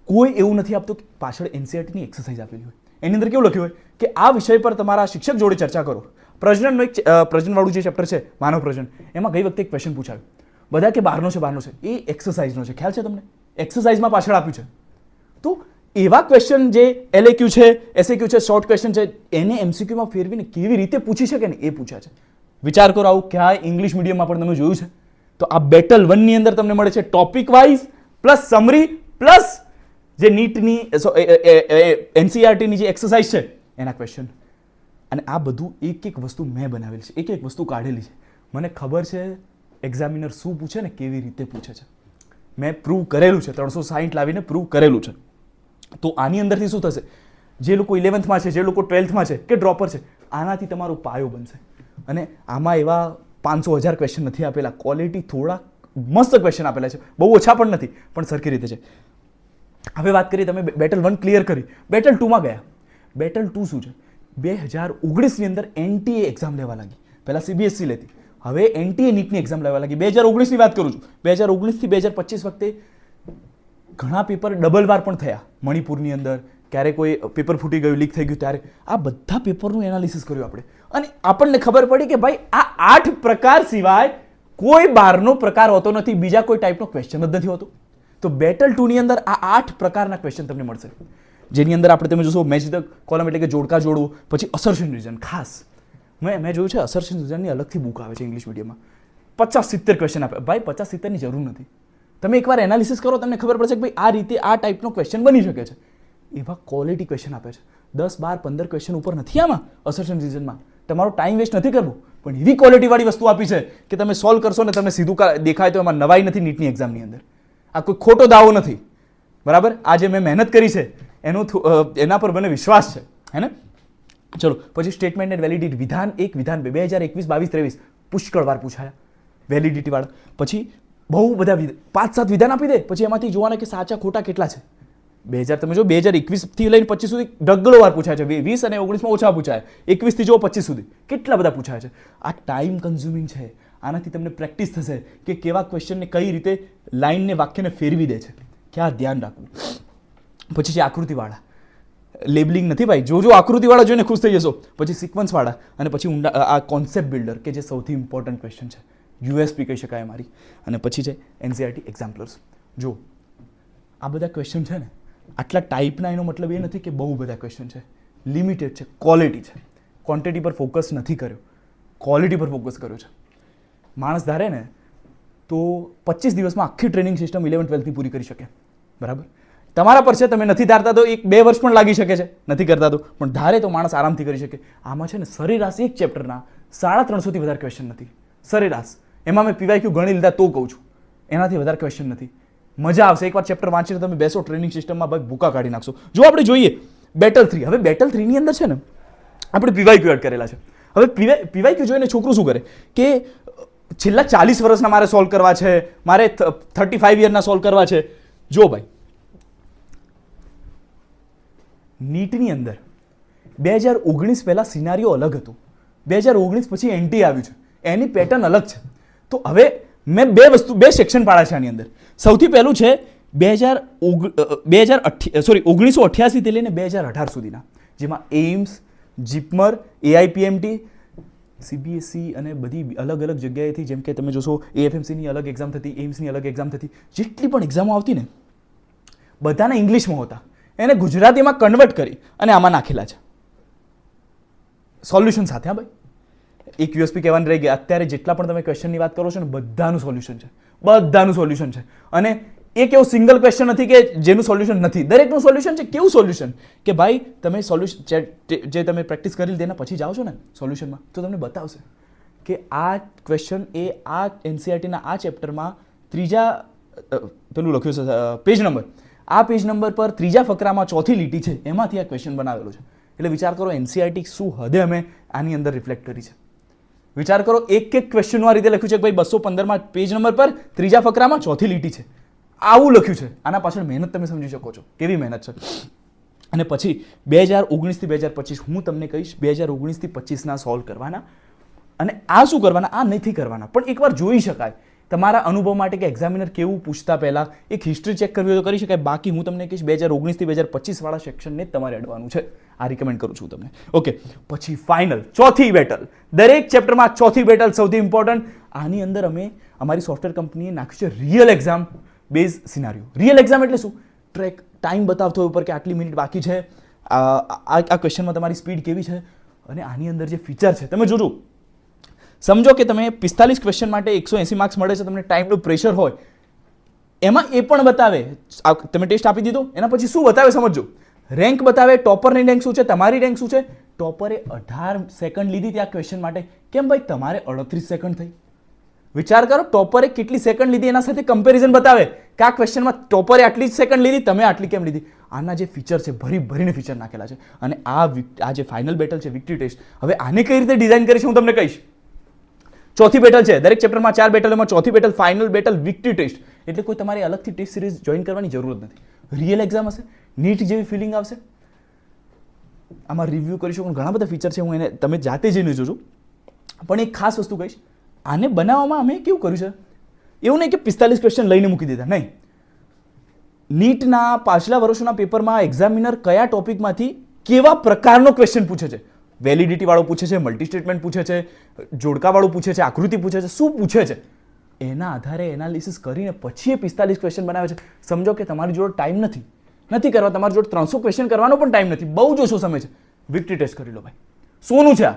કોઈ એવું નથી આપતું કે પાછળ એનસીઆરટીની એક્સરસાઇઝ આપેલી હોય, એની અંદર કેવું લખ્યું હોય કે આ વિષય પર તમારા શિક્ષક જોડે ચર્ચા કરો. પ્રજનનનો એક પ્રજનનવાળું જે ચેપ્ટર છે, માનવ પ્રજનન, એમાં ગઈ વખતે એક ક્વેશ્ચન પૂછાયું, બધા કે બહારનો છે, એ એક્સરસાઇઝનો છે. ખ્યાલ છે તમને? એક્સરસાઇઝમાં પાછળ આપ્યું છે. તો એવા ક્વેશ્ચન જે LAQ છે, SAQ છે, શોર્ટ ક્વેશ્ચન છે, એને MCQમાં ફેરવીને કેવી રીતે પૂછી શકે ને એ પૂછ્યા છે. વિચાર કરો, આવું ક્યાંય ઇંગ્લિશ મીડિયમમાં પણ તમે જોયું છે? તો આ બેટલ 1 ની અંદર તમને મળે છે topic wise plus summary plus જે નીટની એનસીઆરટીની જે એક્સરસાઇઝ છે એના ક્વેશ્ચન. અને આ બધું એક વસ્તુ મેં બનાવેલી છે, એક વસ્તુ કાઢેલી છે. મને ખબર છે એક્ઝામિનર શું પૂછે ને કેવી રીતે પૂછે છે. મેં પ્રૂવ કરેલું છે, 360 લાવીને પ્રૂવ કરેલું છે. તો આની અંદરથી શું થશે, જે લોકો 11thમાં છે, જે લોકો 12thમાં છે કે ડ્રોપર છે, આનાથી તમારો પાયો બનશે. અને આમાં એવા 500-1000 ક્વેશ્ચન નથી આપેલા, ક્વોલિટી થોડા મસ્ત ક્વેશ્ચન આપેલા છે, બહુ ઓછા પણ નથી, પણ સરખી રીતે છે. હવે વાત કરીએ, તમે બેટલ 1 ક્લિયર કરી, બેટલ 2માં ગયા. બેટલ 2 શું છે? 2019ની અંદર NTA એક્ઝામ લેવા લાગી. પહેલા CBSE લેતી, હવે NTA નીટની એક્ઝામ લેવા લાગી. 2019ની વાત કરું છું. 2019 થી 2025 વખતે ઘણા પેપર ડબલ વાર પણ થયા. મણિપુરની અંદર ક્યારે કોઈ પેપર ફૂટી ગયું, લીક થઈ ગયું, ત્યારે આ બધા પેપરનું એનાલિસિસ કર્યું આપણે, અને આપણને ખબર પડી કે ભાઈ આ 8 પ્રકાર સિવાય કોઈ બારનો પ્રકાર હોતો નથી, બીજા કોઈ ટાઈપનો ક્વેશ્ચન જ નથી હોતો. તો બેટલ 2 ની અંદર આ 8 પ્રકારના ક્વેશ્ચન તમને મળશે, જેની અંદર આપણે તમે જોશો મેચ ધ કોલમ એટલે કે જોડકા જોડવું, પછી અસર્શન રીઝન. ખાસ મેં જોયું છે અસર્શન રીઝનની અલગથી બુક આવે છે ઇંગ્લિશ મીડિયમમાં, 50-70 ક્વેશ્ચન આપે. ભાઈ 50-70ની જરૂર નથી, તમે એકવાર એનાલિસિસ કરો, તમને ખબર પડશે કે ભાઈ આ રીતે આ ટાઈપનો ક્વેશ્ચન બની શકે છે. એવા ક્વોલિટી ક્વેશ્ચન આપે છે. 10, 12, 15 ક્વેશ્ચન ઉપર નથી આમાં અસર્શન રીઝનમાં. તમારો ટાઈમ વેસ્ટ નથી કરવો, પણ એવી ક્વોલિટીવાળી વસ્તુ આપી છે કે તમે સોલ્વ કરશો ને તમને સીધું દેખાય તો એમાં નવાઈ નથી. નીટની એક્ઝામની અંદર આ કોઈ ખોટો દાવો નથી, બરાબર. આ જે મેં મહેનત કરી છે એના પર મને વિશ્વાસ છે, હે ને. ચલો પછી સ્ટેટમેન્ટ એન્ડ વેલિડિટી, વિધાન 1, વિધાન 2, 2021, 22, 23 પુષ્કળ વાર પૂછાયા વેલિડિટી વાળા. પછી બહુ બધા 5-7 વિધાન આપી દે, પછી એમાંથી જોવાના કે સાચા ખોટા કેટલા છે. 2000 તમે જો 2021 થી લઈને 25 સુધી ઢગલો વાર પૂછાય છે. 20 અને 19માં ઓછા પૂછાય, 21 થી જો 25 સુધી કેટલા બધા પૂછાય છે. આ ટાઈમ કન્ઝ્યુમિંગ છે. આનાથી તમને પ્રેક્ટિસ થશે કે કેવા ક્વેશ્ચનને કઈ રીતે લાઈનને વાક્યને ફેરવી દે છે, ક્યાં ધ્યાન રાખવું. પછી છે આકૃતિવાળા, લેબલિંગ નથી ભાઈ, જો આકૃતિવાળા જોઈને ખુશ થઈ જશો. પછી સિક્વન્સવાળા, અને પછી ઊંડા આ કોન્સેપ્ટ બિલ્ડર કે જે સૌથી ઇમ્પોર્ટન્ટ ક્વેશ્ચન છે, USP કહી શકાય મારી. અને પછી છે NCERT એક્ઝામ્પલર્સ. જો આ બધા ક્વેશ્ચન છે ને, આટલા ટાઈપના, એનો મતલબ એ નથી કે બહુ બધા ક્વેશ્ચન છે, લિમિટેડ છે, ક્વોલિટી છે. ક્વોન્ટિટી પર ફોકસ નથી કર્યો, ક્વોલિટી પર ફોકસ કર્યો છે. માણસ ધારે ને તો 25 દિવસમાં આખી ટ્રેનિંગ સિસ્ટમ 11-12ની પૂરી કરી શકે, બરાબર. તમારા પર છે, તમે નથી ધારતા તો 1-2 વર્ષ પણ લાગી શકે છે, નથી કરતા તો, પણ ધારે તો માણસ આરામથી કરી શકે. આમાં છે ને સરેરાશ એક ચેપ્ટરના 350 થી વધારે ક્વેશ્ચન નથી, સરેરાશ. એમાં મેં PYQ ગણી લીધા તો કહું છું, એનાથી વધારે ક્વેશ્ચન નથી. મજા આવશે, એકવાર ચેપ્ટર વાંચીને તમે બેસો ટ્રેનિંગ સિસ્ટમમાં, ભાઈ ભૂકા કાઢી નાખશો. જો આપણે જોઈએ બેટલ 3, હવે બેટલ 3 ની અંદર છે ને આપણે PYQ એડ કરેલા છે. હવે PYQ જોઈને છોકરું શું કરે કે છેલ્લા 40 વર્ષના મારે સોલ્વ કરવા છે, મારે 35 યરના સોલ્વ કરવા છે. જો ભાઈ નીટની અંદર 2019 પહેલા સિનારીઓ અલગ હતું, 2019 પછી એનટી આવ્યું છે, એની પેટર્ન અલગ છે. તો હવે મેં બે સેક્શન પાડ્યા છે આની અંદર. સૌથી પહેલું છે 1988 થી લઈને 2018 સુધીના, જેમાં એઇમ્સ, જીપમર, AIPMT, CBSE અને બધી અલગ અલગ જગ્યાએથી, જેમ કે તમે જોશો AFMCની અલગ એક્ઝામ થતી, એઇમ્સની અલગ એક્ઝામ થતી, જેટલી પણ એક્ઝામો આવતી ને બધાના ઇંગ્લિશમાં હોતા, એને ગુજરાતીમાં કન્વર્ટ કરી અને આમાં નાખેલા છે સોલ્યુશન સાથે. હા ભાઈ, એક USP કહેવાની રહી ગઈ, અત્યારે જેટલા પણ તમે ક્વેશ્ચનની વાત કરો છો ને બધાનું સોલ્યુશન છે, બધાનું સોલ્યુશન છે. અને એક એવો સિંગલ ક્વેશ્ચન નથી કે જેનું સોલ્યુશન નથી, દરેકનું સોલ્યુશન છે. કેવું સોલ્યુશન કે ભાઈ તમે સોલ્યુશન જે તમે પ્રેક્ટિસ કરી લીધી એના પછી જાઓ છો ને સોલ્યુશનમાં, તો તમને બતાવશે કે આ ક્વેશ્ચન એ આ NCERTના આ ચેપ્ટરમાં ત્રીજા પેલું લખ્યું છે પેજ નંબર, આ પેજ નંબર પર ત્રીજા ફકરામાં ચોથી લીટી છે, એમાંથી આ ક્વેશ્ચન બનાવેલો છે. એટલે વિચાર કરો NCERT શું હદે અમે આની અંદર રિફ્લેક્ટ કરી છે. વિચાર કરો, એક ક્વેશ્ચનનું આ રીતે લખ્યું છે કે ભાઈ 215માં પેજ નંબર પર ત્રીજા ફકરામાં ચોથી લીટી છે, આવું લખ્યું છે. આના પાછળ મહેનત તમે સમજી શકો છો, કેવી મહેનત છે. અને પછી 2019 થી 2025 હું તમને કહીશ 2019 થી 25ના સોલ્વ કરવાના. અને આ શું કરવાના, આ નથી કરવાના, પણ એકવાર જોઈ શકાય તમારા અનુભવ માટે કે એક્ઝામિનર કેવું પૂછતા પહેલા એક હિસ્ટ્રી ચેક કરવી હોય તો કરી શકાય. બાકી હું તમને કહીશ 2019 થી 2025 વાળા સેક્શનને તમારે અડવાનું છે, આ રિકમેન્ડ કરું છું તમને. ઓકે, પછી ફાઇનલ ચોથી બેટલ, દરેક ચેપ્ટરમાં ચોથી બેટલ સૌથી ઇમ્પોર્ટન્ટ. આની અંદર અમે અમારી સોફ્ટવેર કંપનીએ નાખ્યું છે real exam base સિનારીઓ. Real exam એટલે શું, ટ્રેક ટાઈમ બતાવતો હોય ઉપર કે આટલી મિનિટ બાકી છે, આ ક્વેશ્ચનમાં તમારી સ્પીડ કેવી છે. અને આની અંદર જે ફીચર છે તમે જોજો, સમજો કે તમે 45 ક્વેશ્ચન માટે 180 માર્ક્સ મળે છે, તમને ટાઈમનું પ્રેશર હોય, એમાં એ પણ બતાવે. તમે ટેસ્ટ આપી દીધો, એના પછી શું બતાવે સમજો, રેન્ક બતાવે, ટોપરની રેન્ક શું છે, તમારી રેન્ક શું છે. ટોપરે 18 સેકન્ડ લીધી ત્યાં ક્વેશ્ચન માટે, કેમ ભાઈ તમારે 38 સેકન્ડ થઈ. વિચાર કરો, ટોપરે કેટલી સેકન્ડ લીધી એના સાથે કમ્પેરિઝન બતાવે કે આ ક્વેશ્ચનમાં ટોપરે આટલી જ સેકન્ડ લીધી, તમે આટલી કેમ લીધી. આના જે ફીચર છે ભરીને ફીચર નાખેલા છે. અને આ જે ફાઇનલ બેટલ છે વિક્ટરી ટેસ્ટ, હવે આને કઈ રીતે ડિઝાઇન કરીશ હું તમને કહીશ. ચોથી બેટલ છે, દરેક ચેપ્ટરમાં 4 બેટલોમાં ચોથી battle final battle victory test. એટલે કોઈ તમારે અલગથી ટેસ્ટ સિરીઝ જોઈન કરવાની જરૂર નથી, રિયલ એક્ઝામ હશે, નીટ જેવી ફિલિંગ આવશે. આમાં રિવ્યૂ કરીશું, પણ ઘણા બધા ફીચર છે, હું એને તમે જાતે જઈને જોજો. પણ એક ખાસ વસ્તુ કહીશ, આને બનાવવામાં અમે કેવું કર્યું છે, એવું નહીં કે 45 ક્વેશ્ચન લઈને મૂકી દીધા, નહીં. નીટના પાછલા વર્ષોના પેપરમાં એક્ઝામિનર કયા ટોપિકમાંથી કેવા પ્રકારનો ક્વેશ્ચન પૂછે છે, વેલિડિટી વાળો પૂછે છે, મલ્ટી સ્ટેટમેન્ટ પૂછે છે, જોડકાવાળું પૂછે છે, આકૃતિ પૂછે છે, શું પૂછે છે, એના આધારે એનાલિસિસ કરીને પછી એ 45 ક્વેશ્ચન બનાવે છે. સમજો કે તમારી જોડે ટાઈમ નથી કરવા, તમારી જોડે 300 ક્વેશ્ચન કરવાનો પણ ટાઈમ નથી, બહુ જ ઓછો સમય છે, વિક્ટરી ટેસ્ટ કરી લો ભાઈ. સોનું છે આ.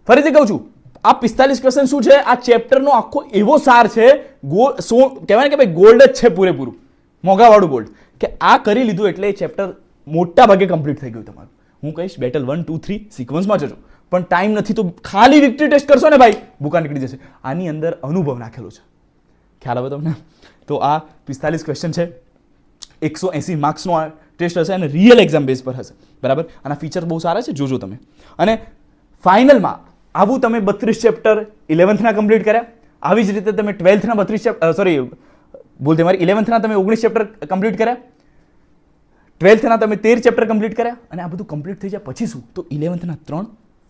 ફરીથી કહું છું, આ 45 ક્વેશ્ચન શું છે, આ ચેપ્ટરનો આખો એવો સાર છે, કહેવાય ને કે ભાઈ ગોલ્ડ જ છે, પૂરેપૂરું મોંઘાવાળું ગોલ્ડ, કે આ કરી લીધું એટલે એ ચેપ્ટર મોટા ભાગે કમ્પ્લીટ થઈ ગયું તમારું. હું કહીશ બેટલ 1, 2, 3 સિક્વન્સમાં જજો, પણ ટાઈમ નથી તો ખાલી વિક્ટરી ટેસ્ટ કરશો ને ભાઈ, ભૂકા નીકળી જશે. આની અંદર અનુભવ નાખેલો છે, ખ્યાલ આવે તમને. તો આ 45 ક્વેશ્ચન છે, 180 માર્ક્સનો આ ટેસ્ટ હશે અને રિયલ એક્ઝામ બેઝ પર હશે, બરાબર. આના ફીચર બહુ સારા છે, જોજો તમે. અને ફાઇનલમાં આવું તમે 32 ચેપ્ટર 11થના કમ્પ્લીટ કર્યા, આવી જ રીતે તમે 12થના 32 ચેપ્ટર તમારી 11થના તમે 19 ચેપ્ટર કમ્પ્લીટ કર્યા, 12થના તમે 13 ચેપ્ટર કમ્પ્લીટ કર્યા. અને આ બધું કમ્પ્લીટ થઈ જાય પછી શું, તો 11થના 3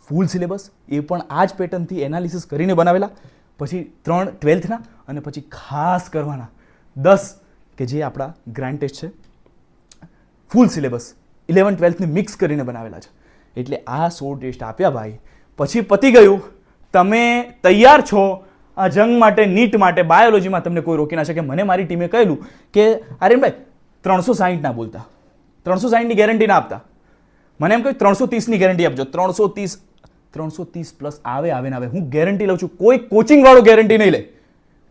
ફૂલ સિલેબસ, એ પણ આ જ પેટર્નથી એનાલિસિસ કરીને બનાવેલા, પછી 3 12થના, અને પછી ખાસ કરવાના 10 કે જે આપણા ગ્રાન્ડ ટેસ્ટ છે, ફૂલ સિલેબસ 11 12થની મિક્સ કરીને બનાવેલા છે. એટલે આ 16 ટેસ્ટ આપ્યા ભાઈ, પછી પતી ગયું. તમે તૈયાર છો આ જંગ માટે, નીટ માટે. બાયોલોજીમાં તમને કોઈ રોકી ના શકે. મને મારી ટીમે કહેલું કે અરે ભાઈ 360 ના બોલતા, 360ની ગેરંટી ના આપતા. મને એમ કહ્યું 330ની ગેરંટી આપજો. 330 પ્લસ આવે ને આવે. હું ગેરંટી લઉં છું, કોઈ કોચિંગ વાળો ગેરંટી નહીં લે,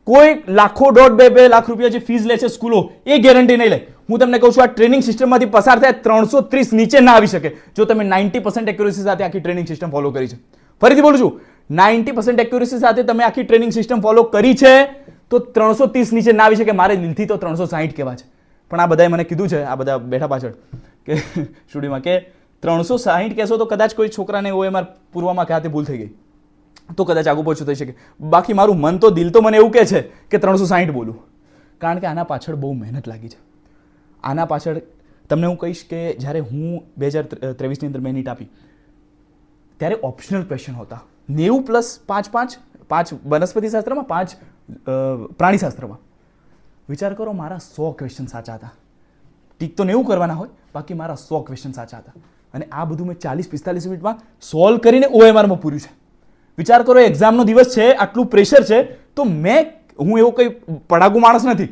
કોઈ લાખો 1.5-2 લાખ રૂપિયા જે ફીસ લે છે સ્કૂલો, એ ગેરંટી નહીં લે. હું તમને કહું છું આ ટ્રેનિંગ સિસ્ટમમાંથી પસાર થાય 330 નીચે ના આવી શકે જો તમે 90% એક્યુરેસી સાથે આખી ટ્રેનિંગ સિસ્ટમ ફોલો કરી છે. ફરીથી બોલું છું, 90% એક્યુરેસી સાથે તમે આખી ટ્રેનિંગ સિસ્ટમ ફોલો કરી છે તો 330 નીચે ના આવી શકે. મારે દિલથી તો 360 કહેવા છે, પણ આ બધાએ મને કીધું છે, આ બધા બેઠા પાછળ કે સ્ટુડિયોમાં કે 360 કહેશો તો કદાચ કોઈ છોકરાને OMR પૂરવામાં કે હાથે ભૂલ થઈ ગઈ તો કદાચ આગુ પાછું થઈ શકે. બાકી મારું મન તો દિલ તો મને એવું કહે છે કે 360 બોલું, કારણ કે આના પાછળ બહુ મહેનત લાગી છે. આના પાછળ તમને હું કહીશ કે જ્યારે હું 2023ની અંદર મેં નીટ આપી ત્યારે ઓપ્શનલ ક્વેશ્ચન હતા 90+5 5 વનસ્પતિશાસ્ત્રમાં 5 પ્રાણીશાસ્ત્રમાં. વિચાર કરો, મારા 100 ક્વેશ્ચન સાચા હતા. ટીક તો 90 કરવાના હોય, બાકી મારા 100 ક્વેશ્ચન સાચા હતા. અને આ બધું મેં 40-45 મિનિટમાં સોલ્વ કરીને OMRમાં પૂર્યું છે. વિચાર કરો, એક્ઝામનો દિવસ છે, આટલું પ્રેશર છે, તો હું એવો કંઈ પડાગુ માણસ નથી,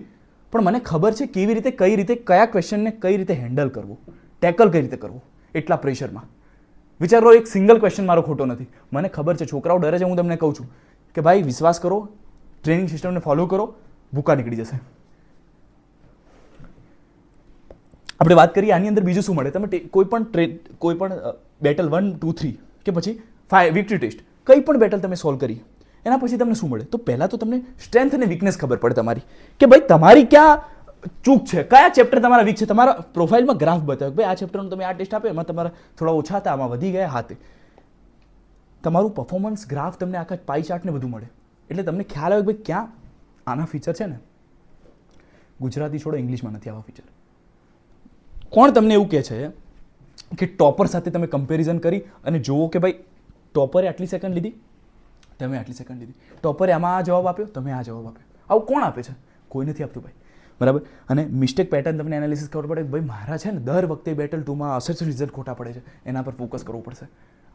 પણ મને ખબર છે કેવી રીતે કઈ રીતે કયા ક્વેશ્ચનને કઈ રીતે હેન્ડલ કરવું, ટેકલ કઈ રીતે કરવું એટલા પ્રેશરમાં. વિચાર કરો, એક સિંગલ ક્વેશ્ચન મારો ખોટો નથી. મને ખબર છે છોકરાઓ ડરે છે, હું તમને કહું છું કે ભાઈ વિશ્વાસ કરો, ટ્રેનિંગ સિસ્ટમને ફોલો કરો, ભૂકા નીકળી જશે. આપણે વાત કરીએ આની અંદર બીજું શું મળે. તમે કોઈ પણ બેટલ 1, 2, 3 કે પછી 5 વિક્ટરી ટેસ્ટ કંઈ પણ બેટલ તમે સોલ્વ કરી એના પછી તમને શું મળે? તો પહેલાં તો તમને સ્ટ્રેન્થ અને વીકનેસ ખબર પડે તમારી, કે ભાઈ તમારી ક્યાં ચૂક છે, કયા ચેપ્ટર તમારા વીક છે. તમારા પ્રોફાઇલમાં ગ્રાફ બતાવે ભાઈ આ ચેપ્ટરનો તમે આ ટેસ્ટ આપ્યો એમાં તમારા થોડા ઓછા હતા, આમાં વધી ગયા હાથે. તમારું પરફોર્મન્સ ગ્રાફ તમને આખા પાઈ ચાર્ટને બધું મળે, એટલે તમને ખ્યાલ આવે કે ભાઈ ક્યાં આના ફીચર છે ને. ગુજરાતી છોડો, ઇંગ્લિશમાં નથી આવા ફીચર. કોણ તમને એવું કહે છે કે ટોપર સાથે તમે કમ્પેરિઝન કરી અને જુઓ કે ભાઈ ટોપરે આટલી સેકન્ડ લીધી, તમે આટલી સેકન્ડ લીધી, ટોપરે આમાં આ જવાબ આપ્યો, તમે આ જવાબ આપ્યો. આવું કોણ આપે છે? કોઈ નથી આપતું ભાઈ, બરાબર. અને મિસ્ટેક પેટર્ન તમને એનાલિસિસ ખબર પડે કે ભાઈ મારા છે ને દર વખતે બેટલ 2માં અસરથી રિઝલ્ટ ખોટા પડે છે, એના પર ફોકસ કરવું પડશે,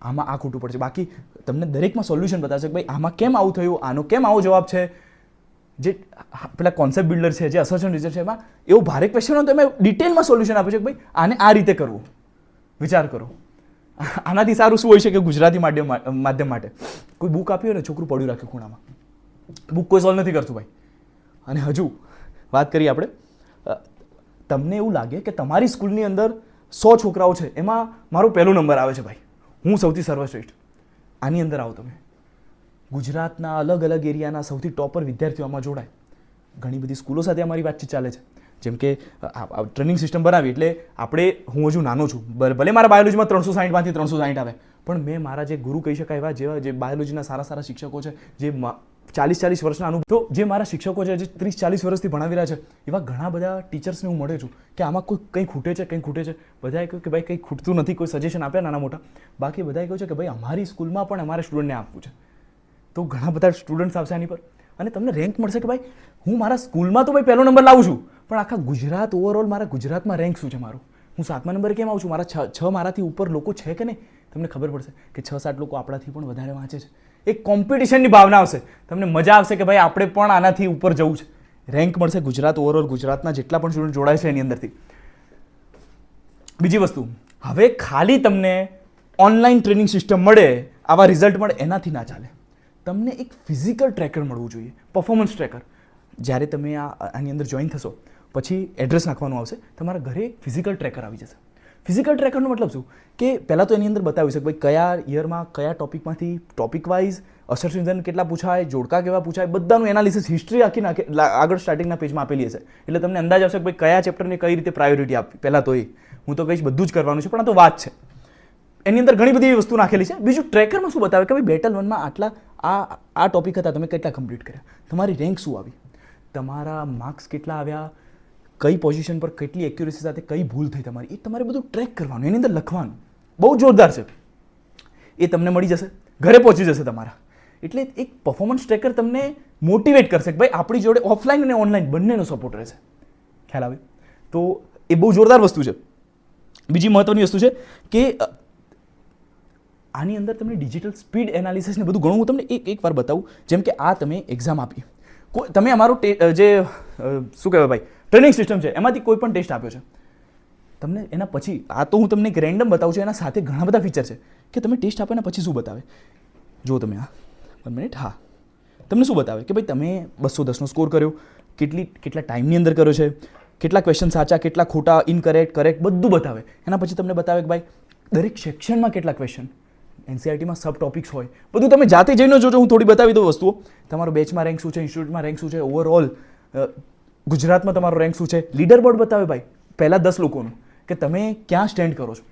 આમાં આ ખોટું પડશે. બાકી તમને દરેકમાં સોલ્યુશન બતાવશે કે ભાઈ આમાં કેમ આવું થયું, આનો કેમ આવો જવાબ છે. જે પેલા કોન્સેપ્ટ બિલ્ડર છે, જે અસર્શન રિઝલ્ટ છે, એમાં એવું ભારે ક્વેશ્ચન હોય તો એમાં ડિટેલમાં સોલ્યુશન આપે છે કે ભાઈ આને આ રીતે કરવું. વિચાર કરો, આનાથી સારું શું હોય છે કે ગુજરાતી માધ્યમ માટે કોઈ બુક આપી હોય ને છોકરું પડ્યું રાખે ખૂણામાં, બુક કોઈ સોલ્વ નથી કરતું ભાઈ. અને હજુ વાત કરીએ આપણે, તમને એવું લાગે કે તમારી સ્કૂલની અંદર 100 છોકરાઓ છે, એમાં મારો પહેલો નંબર આવે છે ભાઈ, હું સૌથી સર્વશ્રેષ્ઠ. આની અંદર આવો તમે, ગુજરાતના અલગ અલગ એરિયાના સૌથી ટોપર વિદ્યાર્થીઓ આમાં જોડાય. ઘણી બધી સ્કૂલો સાથે અમારી વાતચીત ચાલે છે. જેમ કે ટ્રેનિંગ સિસ્ટમ બનાવી એટલે હું હજુ નાનો છું, ભલે મારા બાયોલોજીમાં 360માંથી 360 આવે, પણ મેં મારા જે ગુરુ કહી શકાય એવા જેવા જે બાયોલોજીના સારા શિક્ષકો છે, જે 40-40 વર્ષના અનુભવ, તો જે મારા શિક્ષકો છે, જે 30-40 વર્ષથી ભણાવી રહ્યા છે, એવા ઘણા બધા ટીચર્સને હું મળ્યો છું કે આમાં કંઈ ખૂટે છે. બધાએ કહ્યું કે ભાઈ કંઈ ખૂટતું નથી, કોઈ સજેશન આપ્યા નાના મોટા. બાકી બધાએ કહ્યું છે કે ભાઈ અમારી સ્કૂલમાં પણ અમારે સ્ટુડન્ટને આપવું છે, તો ઘણા બધા સ્ટુડન્ટ્સ આવશે આની પર અને તમને રેન્ક મળશે કે ભાઈ હું મારા સ્કૂલમાં તો ભાઈ પહેલો નંબર લાવું છું, પણ આખા ગુજરાત ઓવરઓલ મારા ગુજરાતમાં રેન્ક શું છે મારું, હું 7મા નંબરે કેમ આવું છું, મારા 6 મારાથી ઉપર લોકો છે કે નહીં. તમને ખબર પડશે કે 6-7 લોકો આપણાથી પણ વધારે વાંચે છે. એક કોમ્પિટિશનની ભાવના આવશે, તમને મજા આવશે કે ભાઈ આપણે પણ આનાથી ઉપર જવું છે. રેન્ક મળશે ગુજરાત ઓવરઓલ, ગુજરાતના જેટલા પણ સ્ટુડન્ટ જોડાય છે એની અંદરથી. બીજી વસ્તુ, હવે ખાલી તમને ઓનલાઈન ટ્રેનિંગ સિસ્ટમ મળે, આવા રિઝલ્ટ મળે, એનાથી ના ચાલે. તમને એક ફિઝિકલ ટ્રેકર મળવું જોઈએ, પરફોર્મન્સ ટ્રેકર. જ્યારે તમે આની અંદર જોઈન થશો પછી એડ્રેસ નાખવાનું આવશે, તમારા ઘરે એક ફિઝિકલ ટ્રેકર આવી જશે. ફિઝિકલ ટ્રેકરનો મતલબ શું કે પહેલાં તો એની અંદર બતાવી શકે ભાઈ કયા યરમાં કયા ટોપિકમાંથી, ટોપિક વાઇઝ અસર્શન કેટલા પૂછાય, જોડકા કેવા પૂછાય, બધાનું એનાલિસિસ હિસ્ટ્રી આખી આગળ સ્ટાર્ટિંગના પેજમાં આપેલી હશે. એટલે તમને અંદાજ આવશે કે ભાઈ કયા ચેપ્ટરને કઈ રીતે પ્રાયોરિટી આપવી. પહેલાં તો હું તો કહીશ બધું જ કરવાનું છે, પણ આ તો વાત છે. એની અંદર ઘણી બધી વસ્તુ નાખેલી છે. બીજું ટ્રેકરમાં શું બતાવે કે ભાઈ બેટલ 1માં આટલા આ ટોપિક હતા, તમે કેટલા કમ્પ્લીટ કર્યા, તમારી રેન્ક શું આવી, તમારા માર્ક્સ કેટલા આવ્યા, કઈ પોઝિશન પર કેટલી એક્યુરેસી સાથે કઈ ભૂલ થઈ તમારી, એ તમારે બધું ટ્રેક કરવાનું, એની અંદર લખવાનું. બહુ જોરદાર છે. એ તમને મળી જશે, ઘરે પહોંચી જશે તમારા. એટલે એક પરફોર્મન્સ ટ્રેકર તમને મોટિવેટ કરશે કે ભાઈ આપણી જોડે ઓફલાઈન અને ઓનલાઈન બંનેનો સપોર્ટ રહેશે. ખ્યાલ આવે? તો એ બહુ જોરદાર વસ્તુ છે. બીજી મહત્વની વસ્તુ છે કે આની અંદર તમને ડિજિટલ સ્પીડ એનાલિસિસ ને બધું ઘણું હું તમને એક વાર બતાવું. જેમ કે આ તમે એક્ઝામ આપી, તમે અમારો જે શું કહેવાય ભાઈ ટ્રેનિંગ સિસ્ટમ છે એમાંથી કોઈ પણ ટેસ્ટ આપ્યો છે, તમને એના પછી આ તો હું તમને એક રેન્ડમ બતાવું છું, એના સાથે ઘણા બધા ફીચર છે કે તમે ટેસ્ટ આપ્યા પછી શું બતાવે. જો તમે 1 મિનિટ, હા, તમને શું બતાવે કે ભાઈ તમે 210નો સ્કોર કર્યો, કેટલા ટાઈમની અંદર કર્યો છે, કેટલા ક્વેશ્ચન સાચા, કેટલા ખોટા, ઇનકરેક્ટ, કરેક્ટ બધું બતાવે. એના પછી તમને બતાવે કે ભાઈ દરેક સેક્શનમાં કેટલા ક્વેશ્ચન, એનસીઆરટીમાં સબ ટોપિક્સ હોય, બધું તમે જાતે જઈને જોજો. હું થોડી બતાવી દઉં વસ્તુઓ. તમારો બેચમાં રેન્ક શું છે, ઇન્સ્ટિટ્યૂટમાં રેન્ક શું છે, ઓવરઓલ ગુજરાતમાં તમારો રેન્ક શું છે, લીડર બોર્ડ બતાવે ભાઈ પહેલા 10 લોકોનું કે તમે ક્યાં સ્ટેન્ડ કરો છો.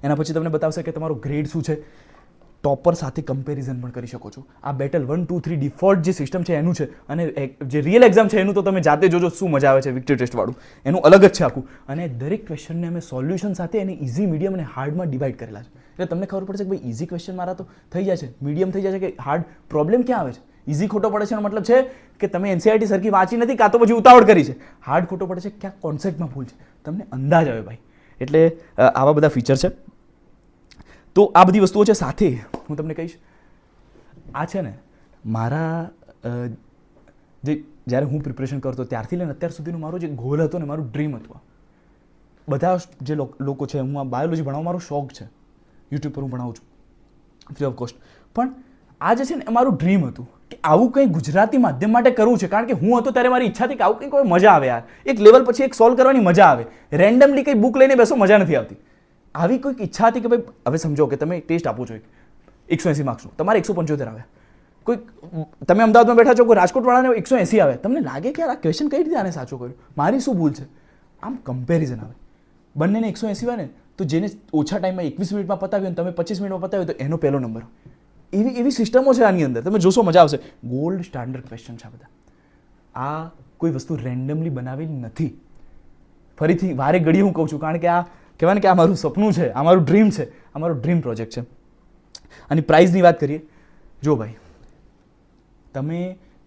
એના પછી તમને બતાવશે કે તમારો ગ્રેડ શું છે, ટોપર સાથે કમ્પેરિઝન પણ કરી શકો છો. આ બેટલ 1 2 3 ડિફોલ્ટ જે સિસ્ટમ છે એનું છે, અને જે રિયલ એક્ઝામ છે એનું તો તમે જાતે જોજો શું મજા આવે છે. વિક્ટરી ટેસ્ટ વાળું એનું અલગ જ છે આખું, અને દરેક ક્વેશ્ચનને અમે સોલ્યુશન સાથે એને ઇઝી, મીડિયમ અને હાર્ડમાં ડિવાઈડ કરેલા છે. એટલે તમને ખબર પડશે કે ભાઈ ઇઝી ક્વેશ્ચન મારા તો થઈ જાય છે, મીડિયમ થઈ જાય છે, કે હાર્ડ પ્રોબ્લેમ ક્યાં આવે છે. ઇઝી ખોટો પડે છે એનો મતલબ છે કે તમે એનસીઆરટી સરખી વાંચી નથી, કાં તો પછી ઉતાવળ કરી છે. હાર્ડ ખોટો પડે છે ક્યાં કોન્સેપ્ટમાં ભૂલ છે, તમને અંદાજ આવે ભાઈ. એટલે આવા બધા ફીચર છે. તો આ બધી વસ્તુઓ છે. સાથે હું તમને કહીશ, આ છે ને મારા જે જ્યારે હું પ્રિપરેશન કરતો ત્યારથી લઈને અત્યાર સુધીનું મારો જે ગોલ હતો ને, મારું ડ્રીમ હતું. બધા જે લોકો છે, હું આ બાયોલોજી ભણાવવા મારો શોખ છે, યુટ્યુબ પર હું ભણાવું છું ફ્રી ઓફ કોસ્ટ. પણ આ જે છે ને એ મારું ડ્રીમ હતું કે આવું કંઈ ગુજરાતી માધ્યમ માટે કરવું છે. કારણ કે હું હતો ત્યારે મારી ઈચ્છા હતી કે આવું કંઈ કોઈ મજા આવે યાર, એક લેવલ પછી એક સોલ્વ કરવાની મજા આવે. રેન્ડમલી કંઈ બુક લઈને બેસો મજા નથી આવતી. આવી કોઈક ઈચ્છા હતી કે ભાઈ હવે સમજો કે તમે ટેસ્ટ આપો છો 180 માર્ક્સનું, તમારે 175 આવે. કોઈક તમે અમદાવાદમાં બેઠા છો, કોઈ રાજકોટવાળાને 180 આવે, તમને લાગે કે યાર આ ક્વેશ્ચન કઈ રીતે આને સાચો કર્યો, મારી શું ભૂલ છે. આમ કમ્પેરિઝન આવે. બંનેને 180 આવે ને તો જેને ઓછા ટાઈમમાં 21 મિનિટમાં પતાવ્યું અને તમે 25 મિનિટમાં પતાવ્યું તો એનો પહેલો નંબર. એવી સિસ્ટમો છે આની અંદર, તમે જોશો મજા આવશે. ગોલ્ડ સ્ટાન્ડર્ડ ક્વેશ્ચન છે આ બધા. આ કોઈ વસ્તુ રેન્ડમલી બનાવેલી નથી. ફરીથી વારે ઘડીએ હું કહું છું, કારણ કે આ કહેવાય ને કે આ મારું સપનું છે, આ મારું ડ્રીમ છે, આ મારો ડ્રીમ પ્રોજેક્ટ છે. અને પ્રાઇઝની વાત કરીએ, જો ભાઈ તમે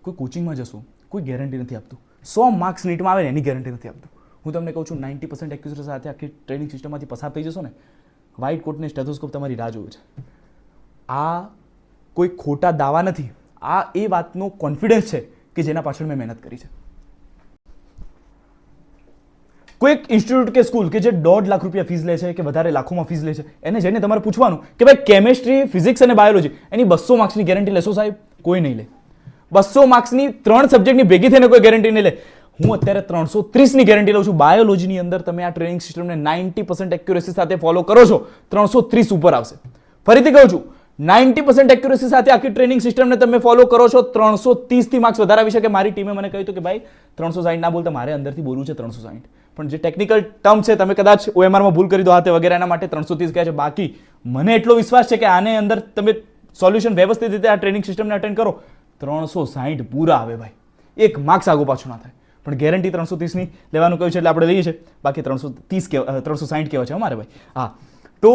કોઈ કોચિંગમાં જશો, કોઈ ગેરંટી નથી આપતું. 100 માર્ક્સ નીટમાં આવે ને એની ગેરંટી નથી આપતું. હું તમને કહું છું 90% એક્યુરેસી સાથે આખી ટ્રેનિંગ સિસ્ટમમાંથી પસાર થઈ જશો ને, વ્હાઇટ કોટ ને સ્ટેથોસ્કોપ તમારી રાહ જોવે છે. આ કોઈ ખોટા દાવા નથી, આ એ વાતનો કોન્ફિડન્સ છે કે જેના પાછળ મેં મહેનત કરી છે. કોઈ એક ઇન્સ્ટિટ્યૂટ કે સ્કૂલ કે જે 1.5 લાખ રૂપિયા ફીસ લે છે કે વધારે લાખોમાં ફીસ લે છે, એને જઈને તમારે પૂછવાનું કે ભાઈ કેમેસ્ટ્રી, ફિઝિક્સ અને બાયોલોજી એની 200 માર્ક્સની ગેરંટી લેશો સાહેબ? કોઈ નહીં લે. 200 માર્ક્સની 3 સબ્જેક્ટની ભેગી થઈને કોઈ ગેરંટી નહીં લે. હું અત્યારે 330ની ગેરંટી લઉં છું. બાયોલોજીની અંદર તમે આ ટ્રેનિંગ સિસ્ટમને 90% એક્યુરેસી સાથે ફોલો કરો છો, 330 ઉપર આવશે. ફરીથી કહું છું, 90% એક્યુરેસી સાથે આખી ટ્રેનિંગ સિસ્ટમને તમે ફોલો કરો છો, 330થી માર્ક્સ વધારે આવી શકે. મારી ટીમે મને કહ્યું હતું કે ભાઈ 360 ના બોલતા, મારે અંદરથી બોલવું છે 360, પણ જે ટેકનિકલ ટર્મ છે તમે કદાચ OMRમાં ભૂલ કરી દો હાથે વગેરે, એના માટે 330 કહે છે. બાકી મને એટલો વિશ્વાસ છે કે આને અંદર તમે સોલ્યુશન વ્યવસ્થિત રીતે આ ટ્રેનિંગ સિસ્ટમને અટેન્ડ કરો, 360 પૂરા આવે ભાઈ. એક માર્ક્સ આગો પાછું ના થાય. પણ ગેરંટી 330ની લેવાનું કહ્યું છે એટલે આપણે લઈએ છીએ. બાકી 360 કહેવાય છે અમારે ભાઈ. હા, તો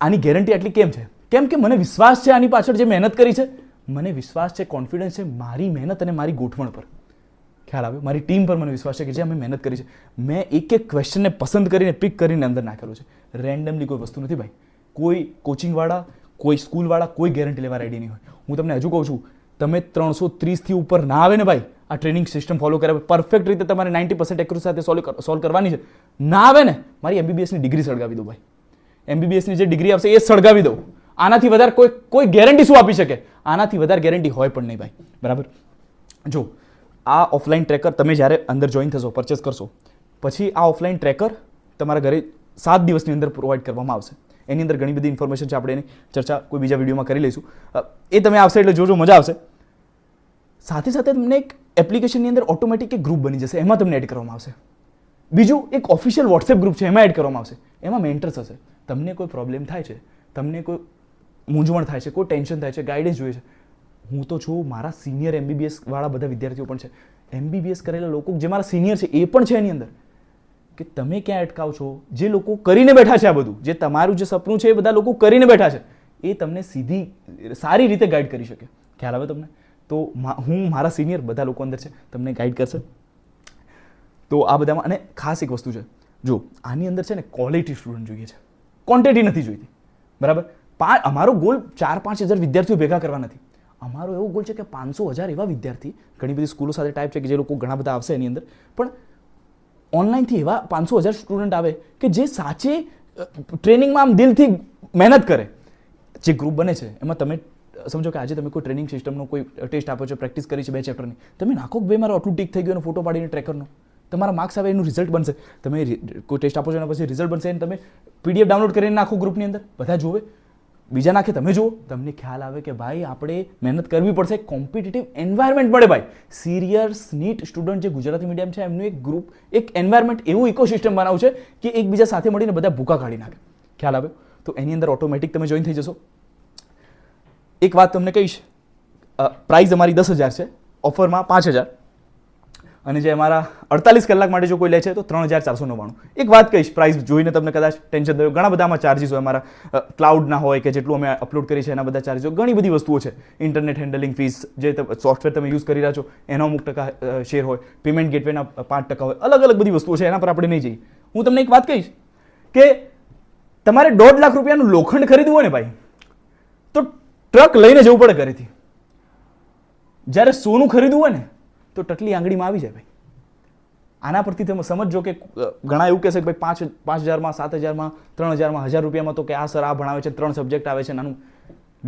આની ગેરંટી આટલી કેમ છે? કેમ કે મને વિશ્વાસ છે આની પાછળ જે મહેનત કરી છે, મને વિશ્વાસ છે, કોન્ફિડન્સ છે મારી મહેનત અને મારી ગોઠવણ પર. ખ્યાલ આવ્યો? મારી ટીમ પર મને વિશ્વાસ છે કે જે અમે મહેનત કરી છે. મેં એક એક ક્વેશ્ચનને પસંદ કરીને પિક કરીને અંદર નાખેલું છે. રેન્ડમલી કોઈ વસ્તુ નથી ભાઈ. કોઈ કોચિંગવાળા, કોઈ સ્કૂલવાળા કોઈ ગેરંટી લેવા રેડી નહીં હોય. હું તમને હજુ કહું છું, તમે 330થી ઉપર ના આવે ને ભાઈ, આ ટ્રેનિંગ સિસ્ટમ ફોલો કરે, પરફેક્ટ રીતે તમારે 90% એક્યુરેસી સાથે સોલ્વ કરવાની છે, ના આવે ને, મારી MBBSની ડિગ્રી સળગાવી દો ભાઈ. MBBSની જે ડિગ્રી આવશે એ સળગાવી દો. આનાથી વધારે કોઈ ગેરંટી શું આપી શકે? આનાથી વધારે ગેરંટી હોય પણ નહીં ભાઈ. બરાબર? જો આ ઓફલાઈન ટ્રેકર તમે જ્યારે અંદર જોઈન થશો, પરચેસ કરશો, પછી આ ઓફલાઈન ટ્રેકર તમારા ઘરે 7 દિવસની અંદર પ્રોવાઈડ કરવામાં આવશે. એની અંદર ઘણી બધી ઇન્ફોર્મેશન છે, આપણે એની ચર્ચા કોઈ બીજા વિડીયોમાં કરી લઈશું. એ તમે આવશે એટલે જોજો, મજા આવશે. સાથે સાથે તમને એક એપ્લિકેશનની અંદર ઓટોમેટિક એક ગ્રુપ બની જશે, એમાં તમને એડ કરવામાં આવશે. બીજું એક ઓફિશિયલ WhatsApp ગ્રુપ છે, એમાં એડ કરવામાં આવશે. એમાં મેન્ટર્સ હશે. તમને કોઈ પ્રોબ્લેમ થાય છે, તમને કોઈ મૂંઝવણ થાય છે, કોઈ ટેન્શન થાય છે, ગાઈડન્સ જોઈએ છે, હું તો છું, મારા સિનિયર MBBS વાળા બધા વિદ્યાર્થીઓ પણ છે. MBBS કરેલા લોકો જે મારા સિનિયર છે એ પણ છે એની અંદર. કે તમે ક્યાં અટકાવ છો? જે લોકો કરીને બેઠા છે આ બધું, જે તમારું જે સપનું છે એ બધા લોકો કરીને બેઠા છે, એ તમને સીધી સારી રીતે ગાઈડ કરી શકે. ખ્યાલ આવે તમને? તો હું, મારા સિનિયર બધા લોકો અંદર છે, તમને ગાઈડ કરશે. તો આ બધામાં, અને ખાસ એક વસ્તુ છે, જો આની અંદર છે ને ક્વોલિટી સ્ટુડન્ટ જોઈએ છે, ક્વોન્ટિટી નથી જોઈતી. બરાબર? અમારો ગોલ 4-5 હજાર વિદ્યાર્થીઓ ભેગા કરવા નથી. અમારો એવો ગોલ છે કે 500,000 એવા વિદ્યાર્થી, ઘણી બધી સ્કૂલો સાથે ટાઈપ છે કે જે લોકો ઘણા બધા આવશે એની અંદર, પણ ઓનલાઈનથી એવા 500,000 સ્ટુડન્ટ આવે કે જે સાચે ટ્રેનિંગમાં આમ દિલથી મહેનત કરે. જે ગ્રુપ બને છે એમાં તમે સમજો કે આજે તમે કોઈ ટ્રેનિંગ સિસ્ટમનો કોઈ ટેસ્ટ આપો છો, પ્રેક્ટિસ કરી છે 2 ચેપ્ટરની, તમે નાખો કે ભાઈ મારો આટલું ટીક થઈ ગયો, ફોટો પાડીને ટ્રેકરનો, તમારા માર્ક્સ આવે એનું રિઝલ્ટ બનશે. તમે કોઈ ટેસ્ટ આપો છો એના પછી રિઝલ્ટ બનશે અને તમે PDF ડાઉનલોડ કરીને નાખો ગ્રુપની અંદર, બધા જોવે, બીજા નાખે, તમે જુઓ, તમને ખ્યાલ આવે કે ભાઈ આપણે મહેનત કરવી પડશે. કોમ્પિટિટિવ એન્વાયરમેન્ટ મળે ભાઈ. સિરિયસ નીટ સ્ટુડન્ટ જે ગુજરાતી મીડિયમ છે એમનું એક ગ્રુપ, એક એન્વાયરમેન્ટ, એવું ઇકોસિસ્ટમ બનાવવું છે કે એકબીજા સાથે મળીને બધા ભૂકા કાઢી નાખે. ખ્યાલ આવે તો એની અંદર ઓટોમેટિક તમે જોઈન થઈ જશો. એક વાત તમને કહીશ, પ્રાઇસ અમારી 10,000 છે, ઓફરમાં 5,000, અને જે અમારા 48 કલાક માટે જો કોઈ લે છે તો 3,499. એક વાત કહીશ, પ્રાઇસ જોઈને તમને કદાચ ટેન્શન થયું, ઘણા બધા આમાં ચાર્જીસ હોય, અમારા ક્લાઉડના હોય કે જેટલું અમે અપલોડ કરી છે એના બધા ચાર્જીસ હોય, ઘણી બધી વસ્તુઓ છે. ઇન્ટરનેટ હેન્ડલિંગ ફીસ, જે સોફ્ટવેર તમે યુઝ કરી રહ્યા છો એનો અમુક ટકા શેર હોય, પેમેન્ટ ગેટવેના 5% હોય, અલગ અલગ બધી વસ્તુઓ છે, એના પર આપણે નહીં જઈએ. હું તમને એક વાત કહીશ કે તમારે 1.5 લાખ રૂપિયાનું લોખંડ ખરીદવું હોય ને ભાઈ, તો ટ્રક લઈને જવું પડે ઘરેથી. જ્યારે સોનું ખરીદવું હોય ને તો ટકલી આંગળીમાં આવી જાય ભાઈ. આના પરથી તમે સમજો કે ઘણા એવું કહેશે કે ભાઈ 5,000માં, 7,000માં, 3,000માં, 1,000 રૂપિયામાં તો કે આ સર આ ભણાવે છે, 3 સબ્જેક્ટ આવે છે, નાનું.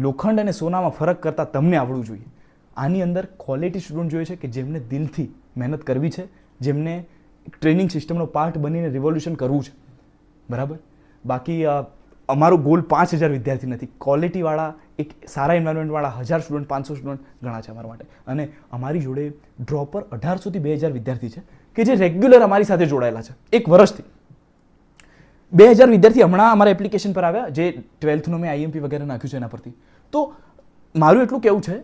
લોખંડ અને સોનામાં ફરક કરતાં તમને આવડવું જોઈએ. આની અંદર ક્વોલિટી સ્ટુડન્ટ જોઈએ છે કે જેમને દિલથી મહેનત કરવી છે, જેમને ટ્રેનિંગ સિસ્ટમનો પાર્ટ બનીને રિવોલ્યુશન કરવું છે, બરાબર. બાકી અમારો ગોલ 5,000 વિદ્યાર્થી નથી, ક્વોલિટીવાળા એક સારા એન્વાયરમેન્ટવાળા 1,000 સ્ટુડન્ટ, 500 સ્ટુડન્ટ ઘણા છે અમારા માટે. અને અમારી જોડે ડ્રોપર 1,800 થી 2,000 વિદ્યાર્થી છે કે જે રેગ્યુલર અમારી સાથે જોડાયેલા છે એક વર્ષથી. 2,000 વિદ્યાર્થી હમણાં અમારા એપ્લિકેશન પર આવ્યા, જે 12thનું મેં IMP વગેરે નાખ્યું છે એના પરથી. તો મારું એટલું કહેવું છે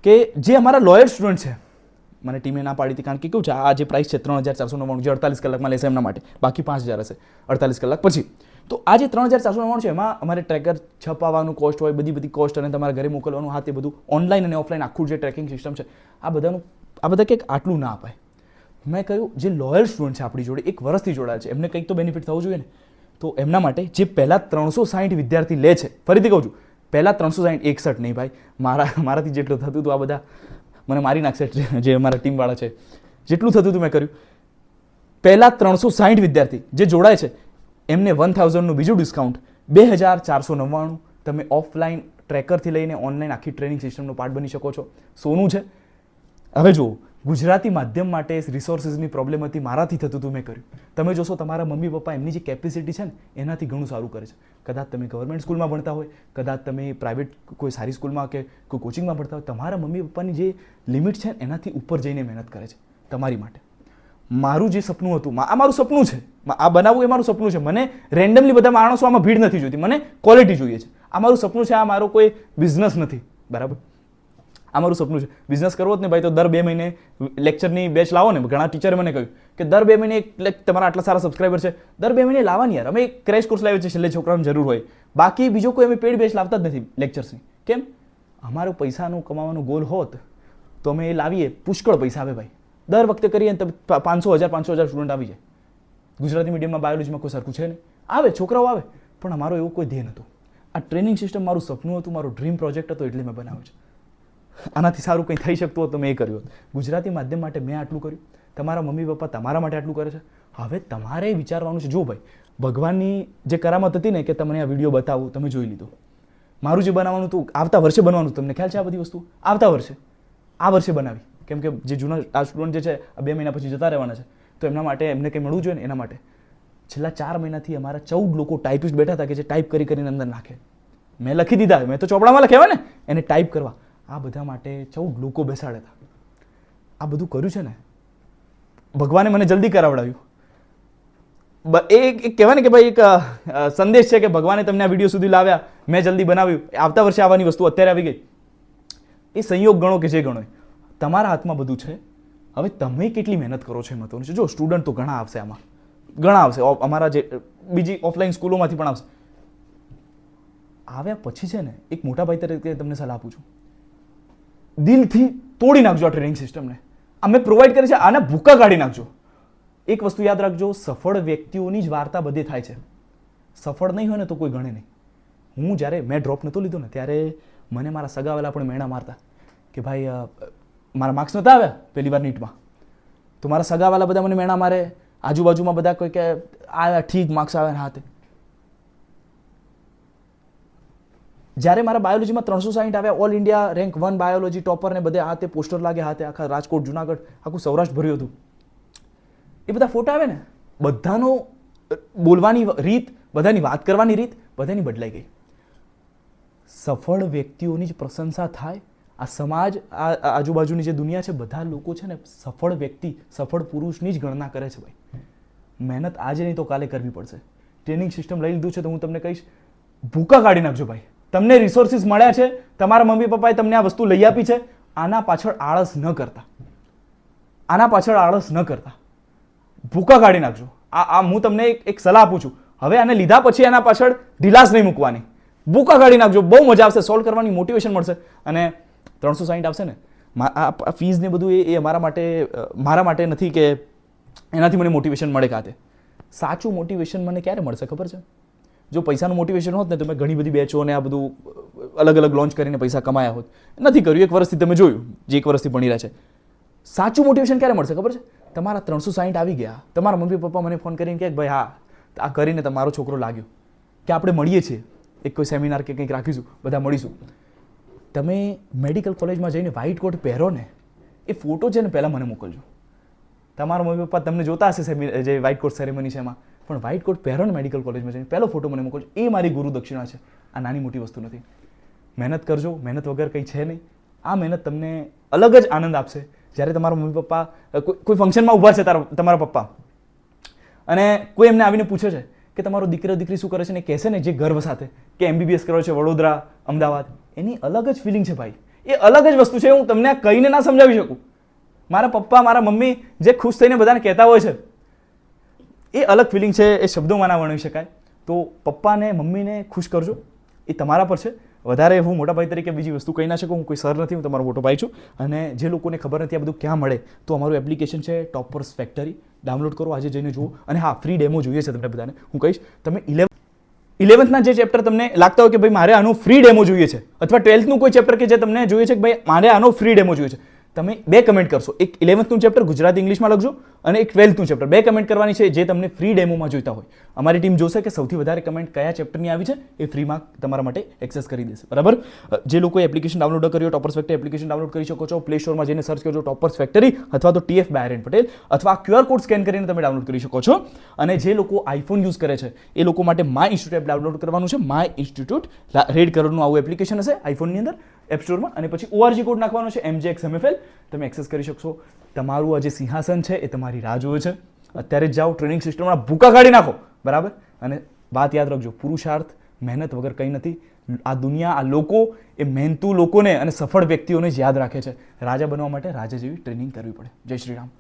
કે જે અમારા લોયલ સ્ટુડન્ટ છે, મને ટીમે ના પાડી હતી, કારણ કે કેવું છે, આ જે પ્રાઇસ છે 3,499 જે 48 કલાકમાં લેશે એમના માટે, બાકી 5,000 હશે 48 કલાક પછી. તો આ જે 3,499 છે એમાં અમારે ટ્રેકર છપાવવાનું કોસ્ટ હોય, બધી કોસ્ટ, અને તમારા ઘરે મોકલવાનું, હા તે બધું ઓનલાઈન અને ઓફલાઈન આખું જે ટ્રેકિંગ સિસ્ટમ છે, આ બધા કંઈક આટલું ના અપાય. મેં કહ્યું જે લોયલ સ્ટુડન્ટ છે આપણી જોડે, એક વર્ષથી જોડાયેલ છે, એમને કંઈક તો બેનિફિટ થવું જોઈએ ને. તો એમના માટે જે પહેલા 360 વિદ્યાર્થી લે છે, ફરીથી કહું છું, પહેલા 360, 61 નહીં ભાઈ, મારાથી જેટલું થતું હતું, આ બધા મને મારી નાખશે જે અમારા ટીમવાળા છે, જેટલું થતું હતું મેં કર્યું. પહેલા 360 વિદ્યાર્થી જે જોડાય છે એમને 1,000નું બીજું ડિસ્કાઉન્ટ, 2,499. તમે ઓફલાઈન ટ્રેકરથી લઈને ઓનલાઈન આખી ટ્રેનિંગ સિસ્ટમનો પાર્ટ બની શકો છો. સોનું છે. હવે જુઓ, ગુજરાતી માધ્યમ માટે રિસોર્સિસની પ્રોબ્લેમ હતી, મારાથી થતું હતું, મેં કર્યું. તમે જોશો તમારા મમ્મી પપ્પા એમની જે કેપેસિટી છે ને એનાથી ઘણું સારું કરે છે. કદાચ તમે ગવર્મેન્ટ સ્કૂલમાં ભણતા હોય, કદાચ તમે પ્રાઇવેટ કોઈ સારી સ્કૂલમાં કે કોઈ કોચિંગમાં ભણતા હોય, તમારા મમ્મી પપ્પાની જે લિમિટ છે એનાથી ઉપર જઈને મહેનત કરે છે તમારી માટે. મારું જે સપનું હતું, આ મારું સપનું છે, આ બનાવવું એ મારું સપનું છે. મને રેન્ડમલી બધા માણસો આમાં ભીડ નથી જોઈતી, મને ક્વોલિટી જોઈએ છે. આ મારું સપનું છે, આ મારો કોઈ બિઝનેસ નથી, બરાબર. આ મારું સપનું છે. બિઝનેસ કરવો જ ને ભાઈ તો દર 2 મહિને લેક્ચરની બેચ લાવો ને. ઘણા ટીચરે મને કહ્યું કે દર 2 મહિને તમારા આટલા સારા સબસ્ક્રાઈબર છે, દર 2 મહિને લાવવાની યાર. અમે એક ક્રેશ કોર્સ લાવ્યો છે, છેલ્લે છોકરાઓને જરૂર હોય, બાકી બીજો કોઈ અમે પેડ બેચ લાવતા જ નથી લેક્ચર્સની. કેમ? અમારો પૈસાનું કમાવાનો ગોલ હોત તો અમે એ લાવીએ, પુષ્કળ પૈસા આવે ભાઈ. દર વખતે કરીએ તો 500,000 સ્ટુડન્ટ આવી જાય. ગુજરાતી મીડિયમમાં બાયોલોજીમાં કોઈ સરખું છે નહીં, આવે છોકરાઓ આવે, પણ અમારો એવું કોઈ ધ્યેય નહોતું. આ ટ્રેનિંગ સિસ્ટમ મારું સપનું હતું, મારું ડ્રીમ પ્રોજેક્ટ હતો, એટલે મેં બનાવ્યો છે. આનાથી સારું કંઈ થઈ શકતું હોત તો મેં એ કર્યું હોત. ગુજરાતી માધ્યમ માટે મેં આટલું કર્યું, તમારા મમ્મી પપ્પા તમારા માટે આટલું કરે છે. હવે તમારે વિચારવાનું છે. જો ભાઈ, ભગવાનની જે કરામત હતી ને કે તમને આ વિડીયો બતાવું, તમે જોઈ લીધો. મારું જે બનાવવાનું હતું, આવતા વર્ષે બનવાનું, તમને ખ્યાલ છે આ બધી વસ્તુ આવતા વર્ષે, આ વર્ષે બનાવી. કેમ કે જે જૂના આ સ્ટુડન્ટ જે છે આ 2 મહિના પછી જતા રહેવાના છે, તો એમના માટે એમને કંઈ મળવું જોઈએ ને, એના માટે છેલ્લા 4 મહિનાથી અમારા 14 લોકો ટાઈપિસ્ટ બેઠા હતા કે જે ટાઈપ કરીને અંદર નાખે. મેં લખી દીધા, મેં તો ચોપડામાં લખ્યા ને, એને ટાઈપ કરવા. આ બધા માટે 14 લોકો બેસાડ્યા હતા. આ બધું કર્યું છે ને, ભગવાને મને જલ્દી કરાવડાવ્યું. એ કહેવાય ને કે ભાઈ એક સંદેશ છે કે ભગવાને તમને આ વિડીયો સુધી લાવ્યા, મેં જલ્દી બનાવ્યું, આવતા વર્ષે આવવાની વસ્તુ અત્યારે આવી ગઈ. એ સંયોગ ગણો કે જે ગણો, તમારા હાથમાં બધું છે. હવે તમે કેટલી મહેનત કરો છો એ મહત્વનું છે. જો સ્ટુડન્ટ તો ઘણા આવશે, આમાં ઘણા આવશે, અમારા જે બીજી ઓફલાઈન સ્કૂલોમાંથી પણ આવશે. આવ્યા પછી છે ને, એક મોટા ભાઈ તરીકે તમને સલાહ આપું છું, દિલથી તોડી નાખજો આ ટ્રેનિંગ સિસ્ટમને. અમે પ્રોવાઈડ કરી છે, આને ભૂકા કાઢી નાખજો. એક વસ્તુ યાદ રાખજો, સફળ વ્યક્તિઓની જ વાર્તા બધે થાય છે. સફળ નહીં હોય ને તો કોઈ ગણે નહીં. હું જ્યારે મેં ડ્રોપ નહોતો લીધો ને ત્યારે મને મારા સગાવાલા પણ મેણા મારતા કે ભાઈ મારા માર્ક્સ નહોતા આવ્યા પહેલી વાર નીટમાં, તો મારા સગાવાલા બધા મને મેણા મારે, આજુબાજુમાં બધા કોઈ કે આવ્યા ઠીક માર્ક્સ આવ્યા ને હાથે. જ્યારે મારા બાયોલોજીમાં 360 આવ્યા, all India rank 1 biology topper ને બધે હાથે પોસ્ટર લાગે, હાથે આખા રાજકોટ, જુનાગઢ, આખું સૌરાષ્ટ્ર ભર્યું હતું. એ બધા ફોટા આવે ને, બધાનો બોલવાની રીત, બધાની વાત કરવાની રીત બધાની બદલાઈ ગઈ. સફળ વ્યક્તિઓની જ પ્રશંસા થાય. આ સમાજ, આ આજુબાજુની જે દુનિયા છે, બધા લોકો છે ને સફળ વ્યક્તિ, સફળ પુરુષની જ ગણના કરે છે. ભાઈ, મહેનત આજે નહીં તો કાલે કરવી પડશે. ટ્રેનિંગ સિસ્ટમ લઈ લીધું છે તો હું તમને કહીશ, ભૂકા કાઢી નાખજો ભાઈ. તમને રિસોર્સિસ મળ્યા છે, તમારા મમ્મી પપ્પાએ તમને આ વસ્તુ લઈ આપી છે, આના પાછળ આળસ ન કરતા, આના પાછળ આળસ ન કરતા, ભૂકા કાઢી નાખજો. આ હું તમને એક સલાહ આપું છું. હવે આને લીધા પછી આના પાછળ ઢીલાસ નહીં મૂકવાની, ભૂકા કાઢી નાખજો. બહુ મજા આવશે, સોલ્વ કરવાની મોટિવેશન મળશે. અને 360 આવશે ને, આ ફીઝ ને બધું એ મારા માટે નથી કે એનાથી મને મોટિવેશન મળે. કાતે સાચું મોટિવેશન મને ક્યારે મળશે ખબર છે? જો પૈસાનું મોટિવેશન હોત ને તો મેં ઘણી બધી બેચો ને આ બધું અલગ અલગ લોન્ચ કરીને પૈસા કમાયા હોત. નથી કર્યું, 1 વર્ષથી તમે જોયું, જે 1 વર્ષથી ભણી રહ્યા છે. સાચું મોટિવેશન ક્યારે મળશે ખબર છે? તમારા 360 આવી ગયા, તમારા મમ્મી પપ્પા મને ફોન કરીને કહે ભાઈ હા આ કરીને તમારો છોકરો લાગ્યો, કે આપણે મળીએ છીએ, એક કોઈ સેમિનાર કે કંઈક રાખીશું, બધા મળીશું. તમે મેડિકલ કોલેજમાં જઈને વ્હાઇટ કોટ પહેરો ને, એ ફોટો છે ને પહેલાં મને મોકલજો. તમારા મમ્મી પપ્પા તમને જોતા હશે જે વ્હાઇટ કોટ સેરેમની છે એમાં, પણ વ્હાઇટ કોટ પહેરો ને મેડિકલ કોલેજમાં જઈને પહેલો ફોટો મને મોકલજો. એ મારી ગુરુ દક્ષિણા છે. આ નાની મોટી વસ્તુ નથી. મહેનત કરજો, મહેનત વગર કંઈ છે નહીં. આ મહેનત તમને અલગ જ આનંદ આપશે. જ્યારે તમારા મમ્મી પપ્પા કોઈ ફંક્શનમાં ઊભા છે, તમારા પપ્પા, અને કોઈ એમને આવીને પૂછે છે કે તમારો દીકરો દીકરી શું કરે છે, ને કહેશે ને જે ગર્વ સાથે કે MBBS કર્યો છે વડોદરા, અમદાવાદ, એની અલગ જ ફિલિંગ છે ભાઈ. એ અલગ જ વસ્તુ છે. હું તમને કહીને ના સમજાવી શકું. મારા પપ્પા, મારા મમ્મી જે ખુશ થઈને બધાને કહેતા હોય છે, એ અલગ ફિલિંગ છે. એ શબ્દોમાં ના વર્ણવી શકાય. તો પપ્પાને મમ્મીને ખુશ કરજો, એ તમારા પર છે. વધારે હું મોટા ભાઈ તરીકે બીજી વસ્તુ કહી ના શકું. હું કોઈ સર નથી, હું તમારો મોટો ભાઈ છું. અને જે લોકોને ખબર નથી આ બધું ક્યાં મળે, તો અમારું એપ્લિકેશન છે ટોપર્સ ફેક્ટરી, ડાઉનલોડ કરો, આજે જઈને જુઓ. અને હા, ફ્રી ડેમો જોઈએ છે તમને બધાને. હું કહીશ, તમે 11th જે ચેપ્ટર તમને લાગતા હોય કે ભાઈ મારે આનો ફ્રી ડેમો જોઈએ છે, અથવા 12th કોઈ ચેપ્ટર કે જે તમને જોઈએ છે કે ભાઈ મારે આનો ફ્રી ડેમો જોઈએ છે, તમે 2 કમેન્ટ કરશો. એક 11th ચેપ્ટર ગુજરાતી ઇંગ્લિશમાં લખજો, અને એક 12th ચેપ્ટર. 2 કમેન્ટ કરવાની છે જે તમને ફ્રી ડેમોમાં જોઈતા હોય. અમારી ટીમ જોશે કે સૌથી વધારે કમેન્ટ કયા ચેપ્ટરની આવી છે, એ ફ્રીમાં તમારા માટે એક્સેસ કરી દેશે. બરાબર? જે લોકોએ એપ્લિકેશન ડાઉનલોડ કર્યો, ટોપર્સ ફેક્ટરી એપ્લિકેશન ડાઉનલોડ કરી શકો છો. પ્લે સ્ટોરમાં જઈને સર્ચ કરજો ટોપર્સ ફેક્ટરી, અથવા તો TF બાય આર્યન પટેલ, અથવા QR કોડ સ્કેન કરીને તમે ડાઉનલોડ કરી શકો છો. અને જે લોકો આઈફોન યુઝ કરે છે એ લોકો માટે માય ઇન્સ્ટિટ્યૂટ એપ ડાઉનલોડ કરવાનું છે. માય ઇન્સ્ટિટ્યૂટ રેડ કલરનું આવું એપ્લિકેશન હશે આઈફોનની અંદર એપ સ્ટોરમાં, અને પછી ORG કોડ નાખવાનો છે MJXMFL, તમે એક્સેસ કરી શકશો. તમારું આ જે સિંહાસન છે એ તમારી રાહ જુએ છે. અત્યારે જ જાઓ, ટ્રેનિંગ સિસ્ટમમાં ભૂકા કાઢી નાખો. બરાબર? અને વાત યાદ રાખજો, પુરુષાર્થ, મહેનત વગર કંઈ નથી. આ દુનિયા, આ લોકો એ મહેનતુ લોકોને અને સફળ વ્યક્તિઓને જ યાદ રાખે છે. રાજા બનવા માટે રાજા જેવી ટ્રેનિંગ કરવી પડે. જય શ્રી રામ.